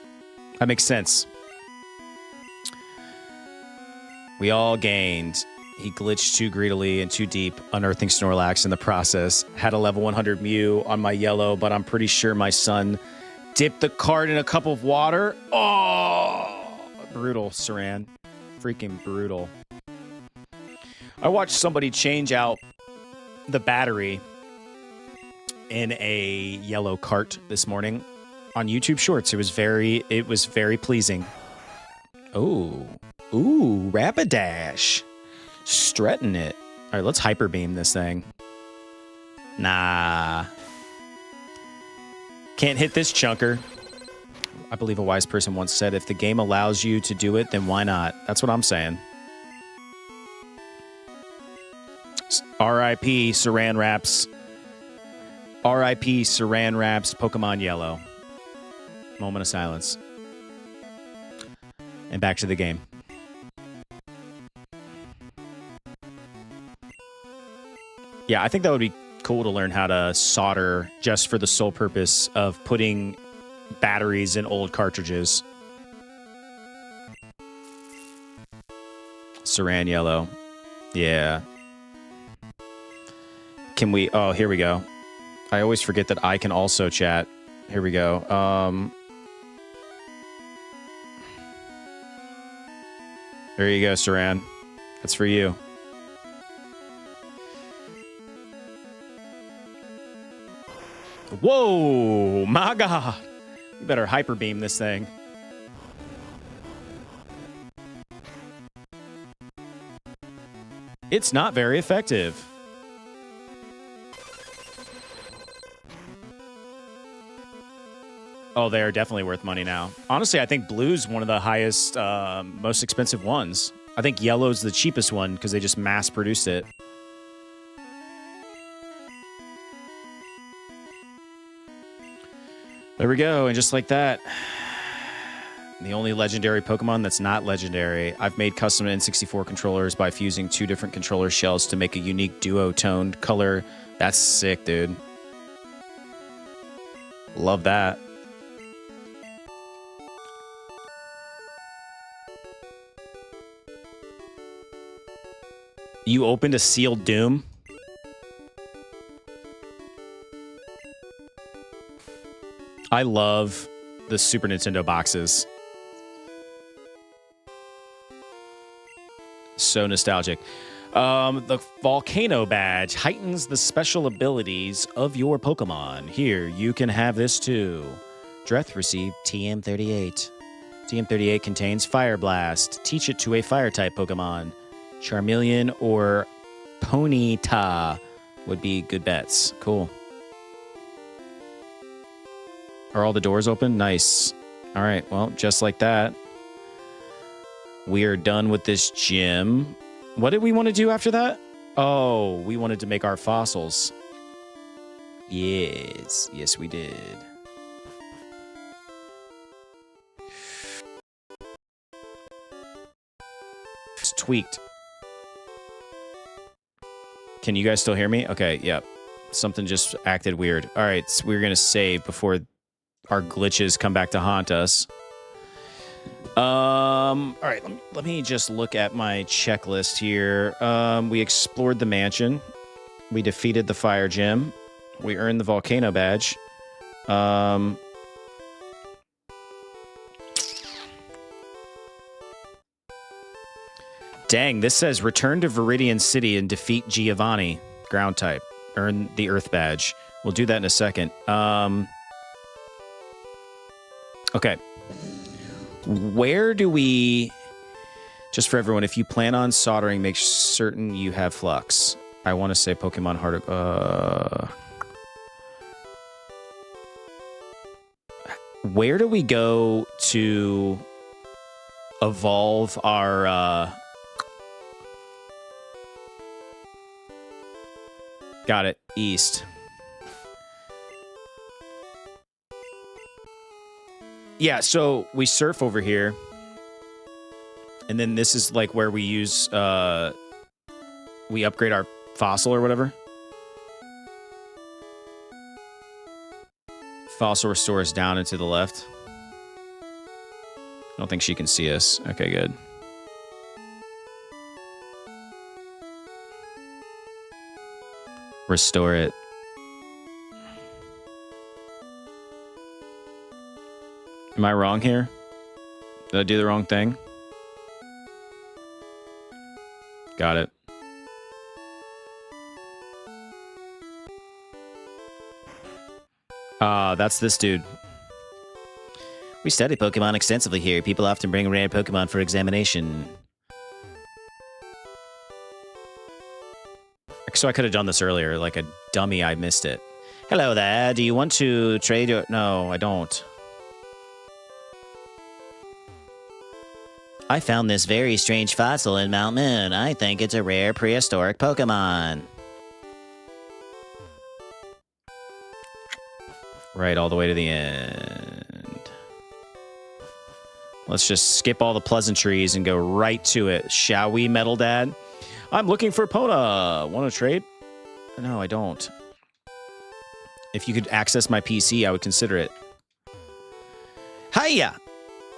That makes sense. We all gained. He glitched too greedily and too deep, unearthing Snorlax in the process. Had a level 100 Mew on my yellow, but I'm pretty sure my son dipped the card in a cup of water. Oh, brutal, Saran. Freaking brutal. I watched somebody change out the battery in a yellow cart this morning on YouTube Shorts. It was very pleasing. Ooh, Rapidash. Strutting it. All right, let's Hyper Beam this thing. Nah. Can't hit this chunker. I believe a wise person once said, if the game allows you to do it, then why not? That's what I'm saying. R.I.P. Saran Wraps. R.I.P. Saran Wraps Pokemon Yellow. Moment of silence. And back to the game. Yeah, I think that would be cool to learn how to solder just for the sole purpose of putting batteries in old cartridges. Saran Yellow. Yeah. Can we... Oh, here we go. I always forget that I can also chat. Here we go. There you go, Saran. That's for you. Whoa! My God! We better Hyper Beam this thing. It's not very effective. Oh, they are definitely worth money now. Honestly, I think Blue's one of the highest, most expensive ones. I think Yellow's the cheapest one because they just mass-produced it. There we go, and just like that, the only legendary Pokemon that's not legendary. I've made custom N64 controllers by fusing 2 different controller shells to make a unique duo-toned color. That's sick, dude. Love that. You opened a sealed doom? I love the Super Nintendo boxes. So nostalgic. The Volcano Badge heightens the special abilities of your Pokemon. Here, you can have this too. Dreth received TM38. TM38 contains Fire Blast. Teach it to a Fire-type Pokemon. Charmeleon or Ponyta would be good bets. Cool. Are all the doors open? Nice. All right, well, just like that, we are done with this gym. What did we want to do after that? Oh, we wanted to make our fossils. Yes. Yes, we did. It's tweaked. Can you guys still hear me? Okay, yep. Something just acted weird. All right, so we're going to save before our glitches come back to haunt us. All right, let me just look at my checklist here. We explored the mansion. We defeated the fire gym. We earned the volcano badge. Dang, this says return to Viridian City and defeat Giovanni, ground type. Earn the Earth badge. We'll do that in a second. Okay. Where do we... Just for everyone, if you plan on soldering, make certain you have flux. I want to say Pokemon Heart... Where do we go to evolve our... Got it. East. Yeah, so we surf over here. And then this is like where we use, we upgrade our fossil or whatever. Fossil restore us down and to the left. I don't think she can see us. Okay, good. Restore it. Am I wrong here? Did I do the wrong thing? Got it. That's this dude. We study Pokemon extensively here. People often bring rare Pokemon for examination. So I could have done this earlier. Like a dummy, I missed it. Hello there. Do you want to trade your... No, I don't. I found this very strange fossil in Mount Moon. I think it's a rare prehistoric Pokemon. Right, all the way to the end. Let's just skip all the pleasantries and go right to it. Shall we, Metal Dad? I'm looking for Pona. Want to trade? No, I don't. If you could access my PC, I would consider it. Hiya!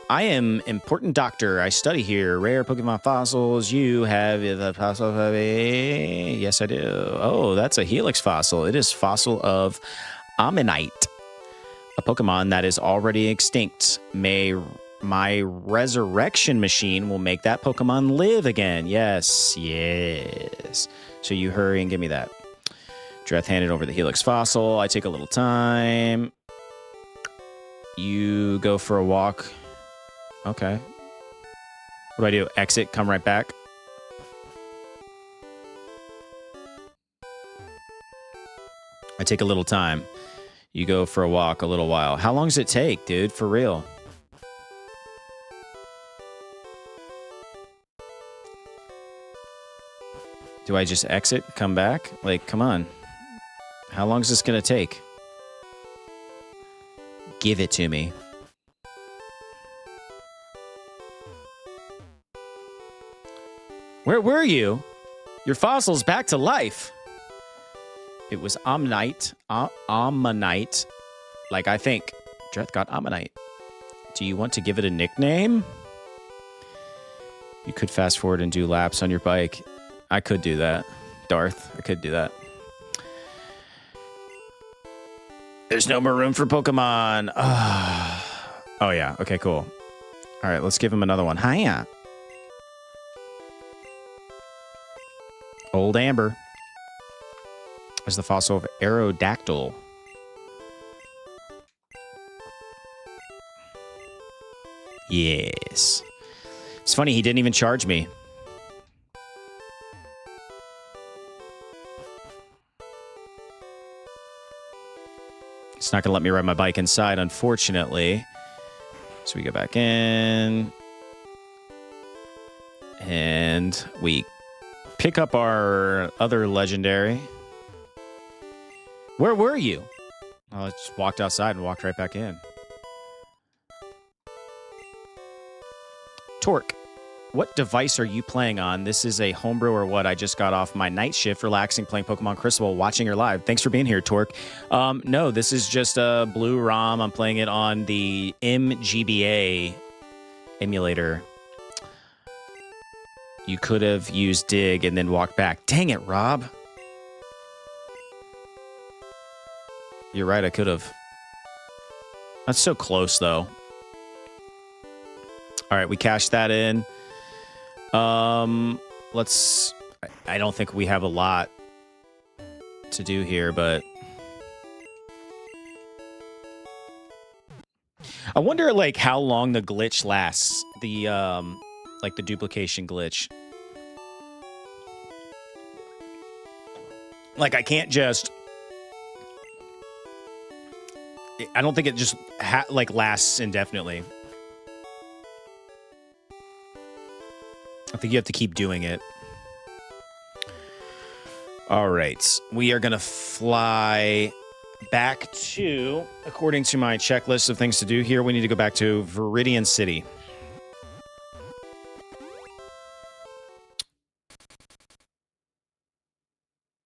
I am important doctor. I study here. Rare Pokemon fossils. You have the fossil of a... Yes, I do. Oh, that's a Helix fossil. It is fossil of Ammonite, a Pokemon that is already extinct. My resurrection machine will make that Pokemon live again. Yes, yes. So you hurry and give me that. Dreth handed over the Helix fossil. I take a little time. You go for a walk. Okay. What do I do? Exit, come right back. I take a little time. You go for a walk a little while. How long does it take, dude? For real? Do I just exit, come back? Like, come on. How long is this gonna take? Give it to me. Where were you? Your fossil's back to life. It was Ammonite. Ammonite. Like I think. Dreth got Ammonite. Do you want to give it a nickname? You could fast forward and do laps on your bike. I could do that. Darth, I could do that. There's no more room for Pokemon. Oh, yeah. Okay, cool. All right, let's give him another one. Hiya. Old Amber. There's the fossil of Aerodactyl. Yes. It's funny, he didn't even charge me. It's not going to let me ride my bike inside, unfortunately. So we go back in. And we pick up our other legendary. Where were you? Oh, I just walked outside and walked right back in. Torque. What device are you playing on? This is a homebrew or what? I just got off my night shift, relaxing, playing Pokemon Crystal, watching your live. Thanks for being here, Torque. No, this is just a blue ROM. I'm playing it on the MGBA emulator. You could have used dig and then walked back. Dang it, Rob. You're right, I could have. That's so close, though. All right, we cashed that in. Let's... I don't think we have a lot to do here, but... I wonder, like, how long the glitch lasts. The, like, the duplication glitch. Like, I can't just... I don't think it just, like, lasts indefinitely. I think you have to keep doing it. All right. We are going to fly back to, according to my checklist of things to do here, we need to go back to Viridian City.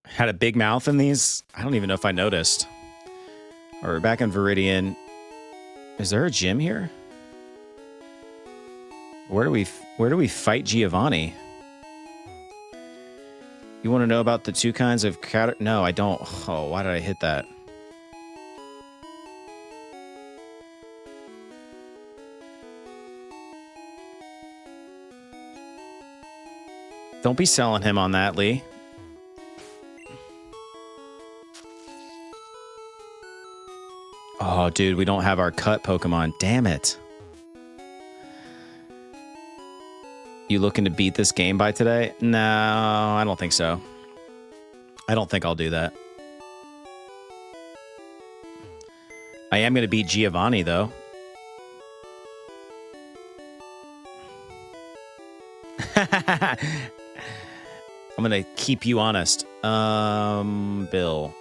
Had a big mouth in these? I don't even know if I noticed. All right, we're back in Viridian. Is there a gym here? Where do we fight Giovanni? You want to know about the two kinds of cat? No, I don't. Oh, why did I hit that? Don't be selling him on that, Lee. Oh, dude, we don't have our cut Pokemon. Damn it. You looking to beat this game by today? No, I don't think so. I don't think I'll do that. I am going to beat Giovanni, though. I'm going to keep you honest. Bill.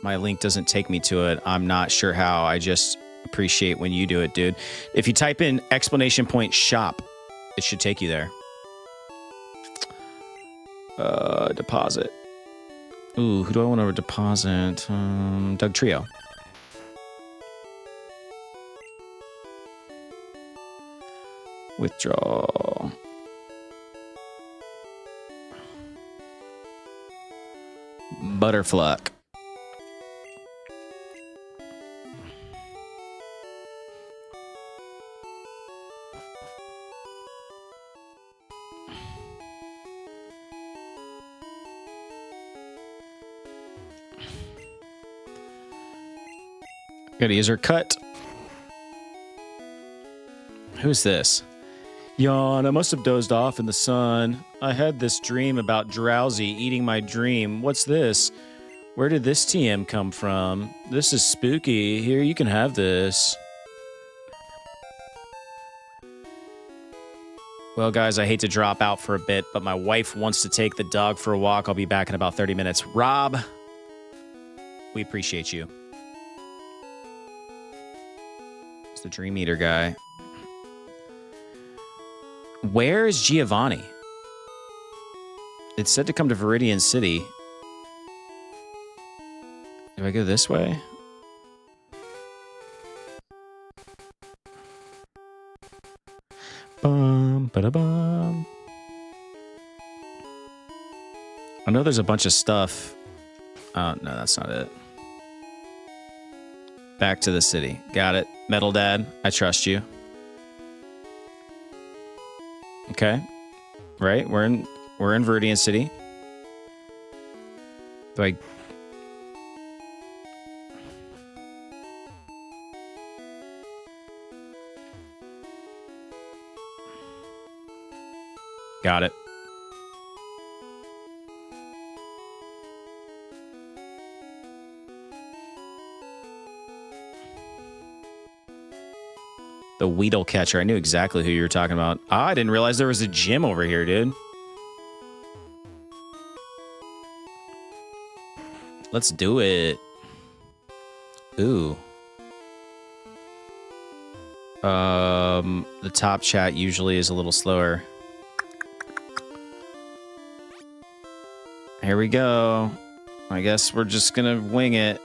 My link doesn't take me to it. I'm not sure how. I just appreciate when you do it, dude. If you type in !shop, it should take you there. Deposit. Ooh, who do I want to deposit? Doug Trio. Withdraw. Butterfluck. Gotta use her cut. Who's this? Yawn, I must have dozed off in the sun. I had this dream about Drowsy eating my dream. What's this? Where did this TM come from? This is spooky. Here, you can have this. Well, guys, I hate to drop out for a bit, but my wife wants to take the dog for a walk. I'll be back in about 30 minutes. Rob, we appreciate you. It's the Dream Eater guy. Where is Giovanni? It's said to come to Viridian City. Do I go this way? Bum, ba-da-bum. I know there's a bunch of stuff. Oh, no, that's not it. Back to the city. Got it. Metal Dad, I trust you. Okay. Right? We're in Viridian City. Do I... Got it. The Weedle Catcher. I knew exactly who you were talking about. Ah, I didn't realize there was a gym over here, dude. Let's do it. Ooh. The top chat usually is a little slower. Here we go. I guess we're just gonna wing it.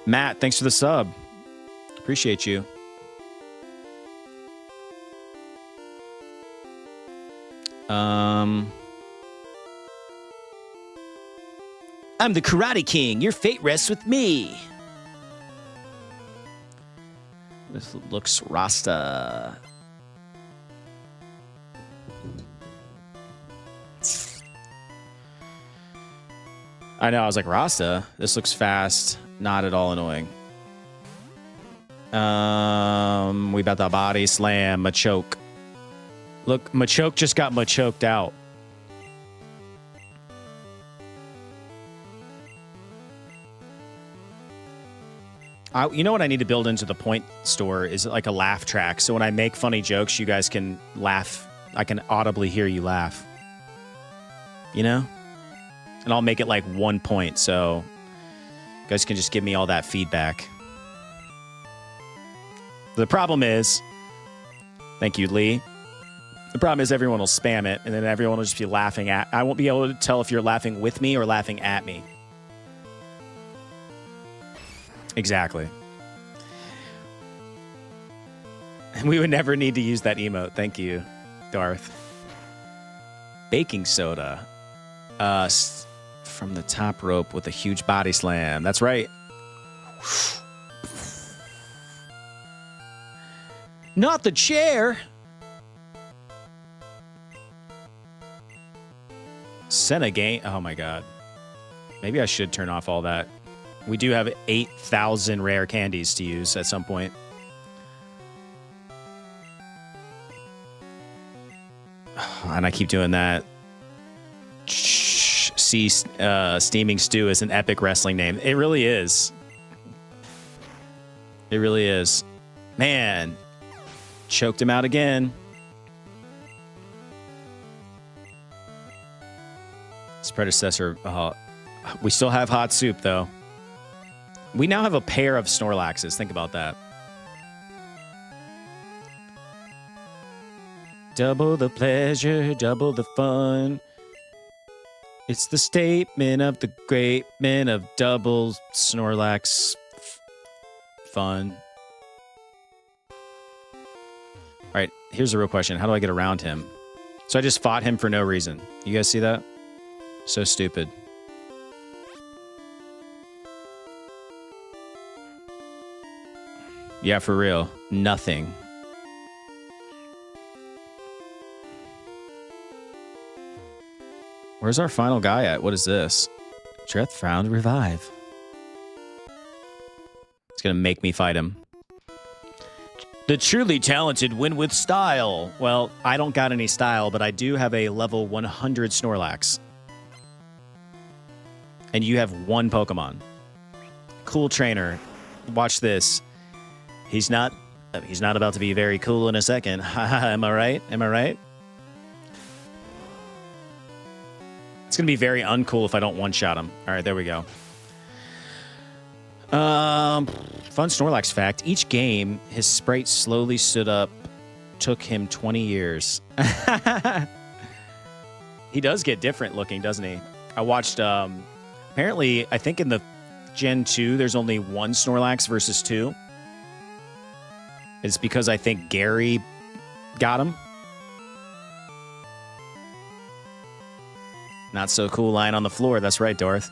Matt, thanks for the sub. Appreciate you. I'm the Karate King. Your fate rests with me. This looks Rasta. I know, I was like, Rasta? This looks fast. Not at all annoying. We got the body slam, Machoke. Look, Machoke just got Machoked out. You know what I need to build into the point store is like a laugh track. So when I make funny jokes, you guys can laugh. I can audibly hear you laugh. You know? And I'll make it like 1 point, so you guys can just give me all that feedback. The problem is, thank you, Lee. The problem is everyone will spam it, and then everyone will just be laughing at. I won't be able to tell if you're laughing with me or laughing at me. Exactly. And we would never need to use that emote. Thank you, Darth. Baking soda. From the top rope with a huge body slam. That's right. Not the chair. Senna game. Oh my god. Maybe I should turn off all that. We do have 8,000 rare candies to use at some point. And I keep doing that. See, Steaming Stew is an epic wrestling name. It really is. It really is. Man. Choked him out again. His predecessor. We still have hot soup, though. We now have a pair of Snorlaxes. Think about that. Double the pleasure, double the fun. It's the statement of the great men of double Snorlax fun. All right, here's the real question. How do I get around him? So I just fought him for no reason. You guys see that? So stupid. Yeah, for real. Nothing. Where's our final guy at? What is this? Dreth found revive. It's gonna make me fight him. The truly talented win with style. Well, I don't got any style, but I do have a level 100 Snorlax. And you have one Pokemon. Cool trainer. Watch this. He's not about to be very cool in a second. Am I right? Am I right? It's going to be very uncool if I don't one-shot him. All right, there we go. Fun Snorlax fact. Each game, his sprite slowly stood up. Took him 20 years. He does get different looking, doesn't he? I watched, apparently, I think in the Gen 2, there's only one Snorlax versus 2. It's because I think Gary got him. Not so cool lying on the floor. That's right, Dorth.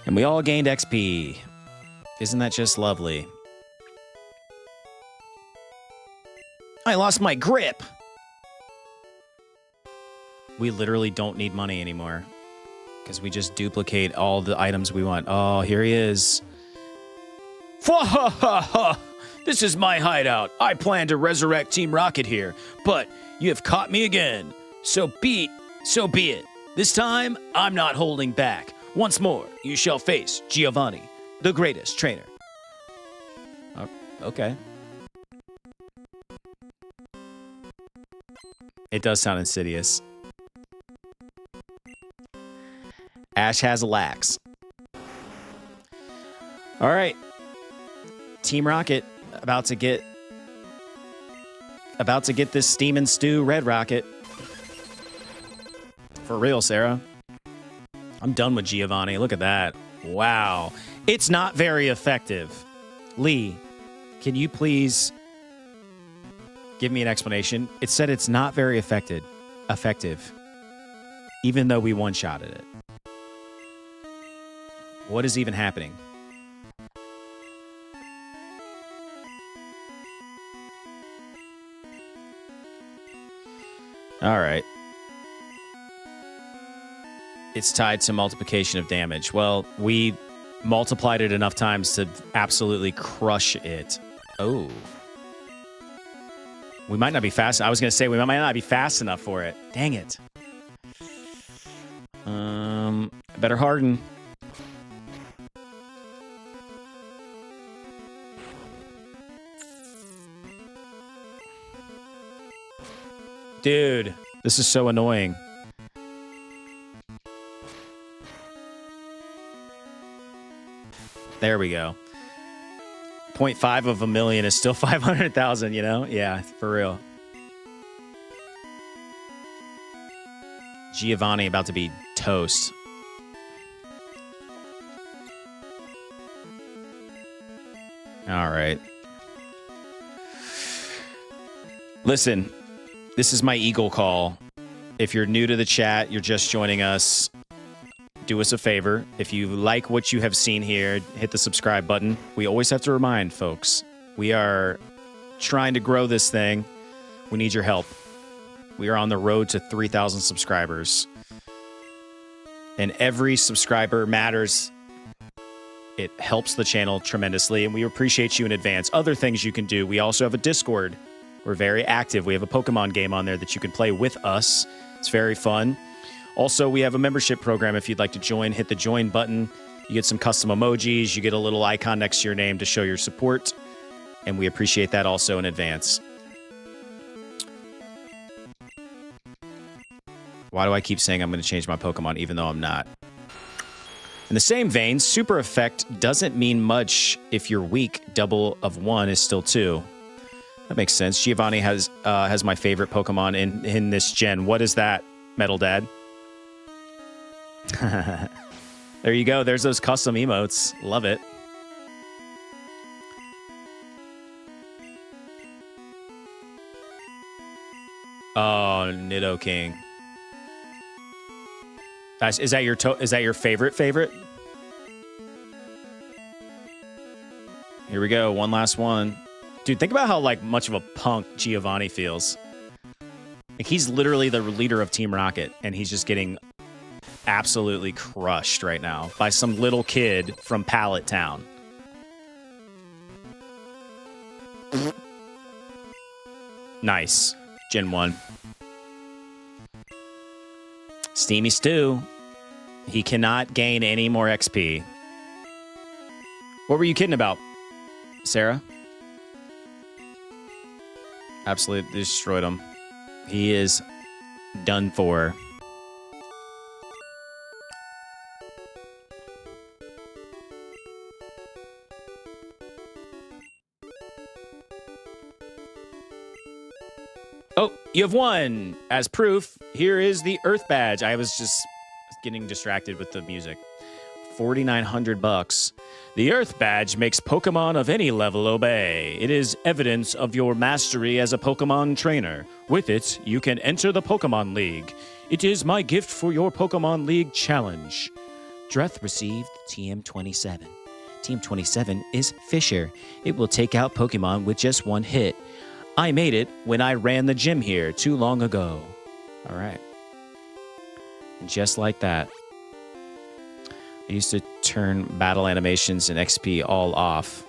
And we all gained XP. Isn't that just lovely? I lost my grip. We literally don't need money anymore because we just duplicate all the items we want. Oh, here he is. This is my hideout. I plan to resurrect Team Rocket here, but you have caught me again. So be it. This time, I'm not holding back. Once more, you shall face Giovanni, the greatest trainer. Okay. It does sound insidious. Ash has a lax. All right. Team Rocket about to get this Steam and Stew Red Rocket. For real, Sarah. I'm done with Giovanni. Look at that. Wow. It's not very effective. Lee, can you please give me an explanation? It said it's not very effective, even though we one-shotted it. What is even happening? All right. It's tied to multiplication of damage. Well, we multiplied it enough times to absolutely crush it. Oh. We might not be fast. I was going to say we might not be fast enough for it. Dang it. Better harden. Dude, this is so annoying. There we go. 0.5 of a million is still 500,000, you know? Yeah, for real. Giovanni about to be toast. All right. Listen, this is my eagle call. If you're new to the chat, you're just joining us, do us a favor. If you like what you have seen here, hit the subscribe button. We always have to remind folks, we are trying to grow this thing. We need your help. We are on the road to 3,000 subscribers. And every subscriber matters. It helps the channel tremendously, and we appreciate you in advance. Other things you can do. We also have a Discord. We're very active. We have a Pokemon game on there that you can play with us. It's very fun. Also, we have a membership program. If you'd like to join, hit the join button. You get some custom emojis. You get a little icon next to your name to show your support. And we appreciate that also in advance. Why do I keep saying I'm going to change my Pokemon even though I'm not? In the same vein, super effect doesn't mean much if you're weak. Double of 1 is still 2. That makes sense. Giovanni has my favorite Pokemon in this gen. What is that, Metal Dad? There you go. There's those custom emotes. Love it. Oh, Nidoking. Is that your favorite? Here we go. One last one. Dude, think about how much of a punk Giovanni feels. Like, he's literally the leader of Team Rocket, and he's just getting absolutely crushed right now by some little kid from Pallet Town. Nice. Gen 1. Steamy Stew. He cannot gain any more XP. What were you kidding about, Sarah? Absolutely destroyed him. He is done for. Oh, you have won. As proof, here is the Earth Badge. I was just getting distracted with the music. 4,900 bucks. The Earth Badge makes Pokemon of any level obey. It is evidence of your mastery as a Pokemon trainer. With it, you can enter the Pokemon League. It is my gift for your Pokemon League challenge. Dreth received TM27. Team 27 is Fisher. It will take out Pokemon with just one hit. I made it when I ran the gym here too long ago. All right. And just like that. I used to turn battle animations and XP all off.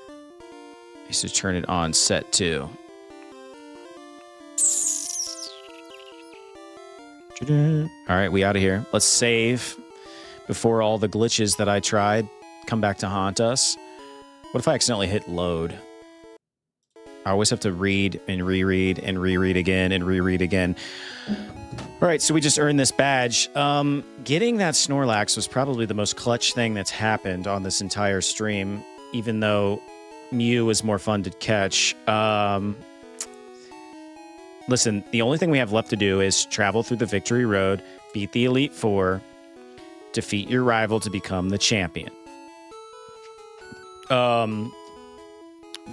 I used to turn it on set 2. All right, we out of here. Let's save before all the glitches that I tried come back to haunt us. What if I accidentally hit load? I always have to read and reread and reread again and reread again. All right, so we just earned this badge. Getting that Snorlax was probably the most clutch thing that's happened on this entire stream, even though Mew is more fun to catch. Listen, the only thing we have left to do is travel through the Victory Road, beat the Elite Four, defeat your rival to become the champion.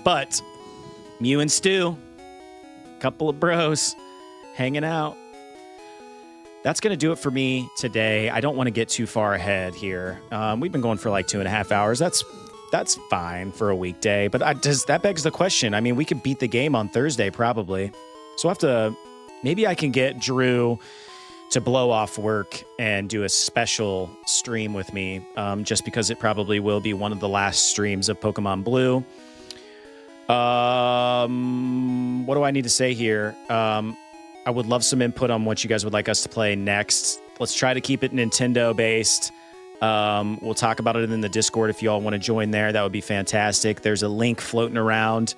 But Mew and Stu, couple of bros hanging out. That's going to do it for me today. I don't want to get too far ahead here. We've been going for like 2.5 hours. That's fine for a weekday. But that begs the question. I mean, we could beat the game on Thursday probably. So I'll have to, maybe I can get Drew to blow off work and do a special stream with me, just because it probably will be one of the last streams of Pokemon Blue. What do I need to say here? I would love some input on what you guys would like us to play next. Let's try to keep it Nintendo-based. We'll talk about it in the Discord if you all want to join there. That would be fantastic. There's a link floating around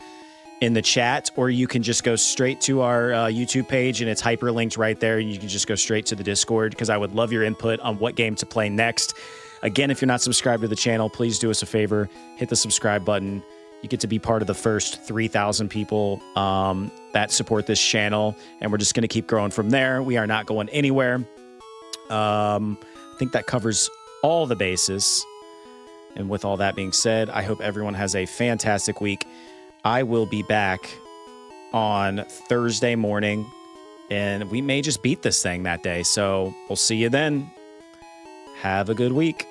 in the chat, or you can just go straight to our YouTube page, and it's hyperlinked right there. You can just go straight to the Discord, because I would love your input on what game to play next. Again, if you're not subscribed to the channel, please do us a favor. Hit the subscribe button. You get to be part of the first 3,000 people that support this channel, and we're just going to keep growing from there. We are not going anywhere. I think that covers all the bases. And with all that being said, I hope everyone has a fantastic week. I will be back on Thursday morning, and we may just beat this thing that day. So we'll see you then. Have a good week.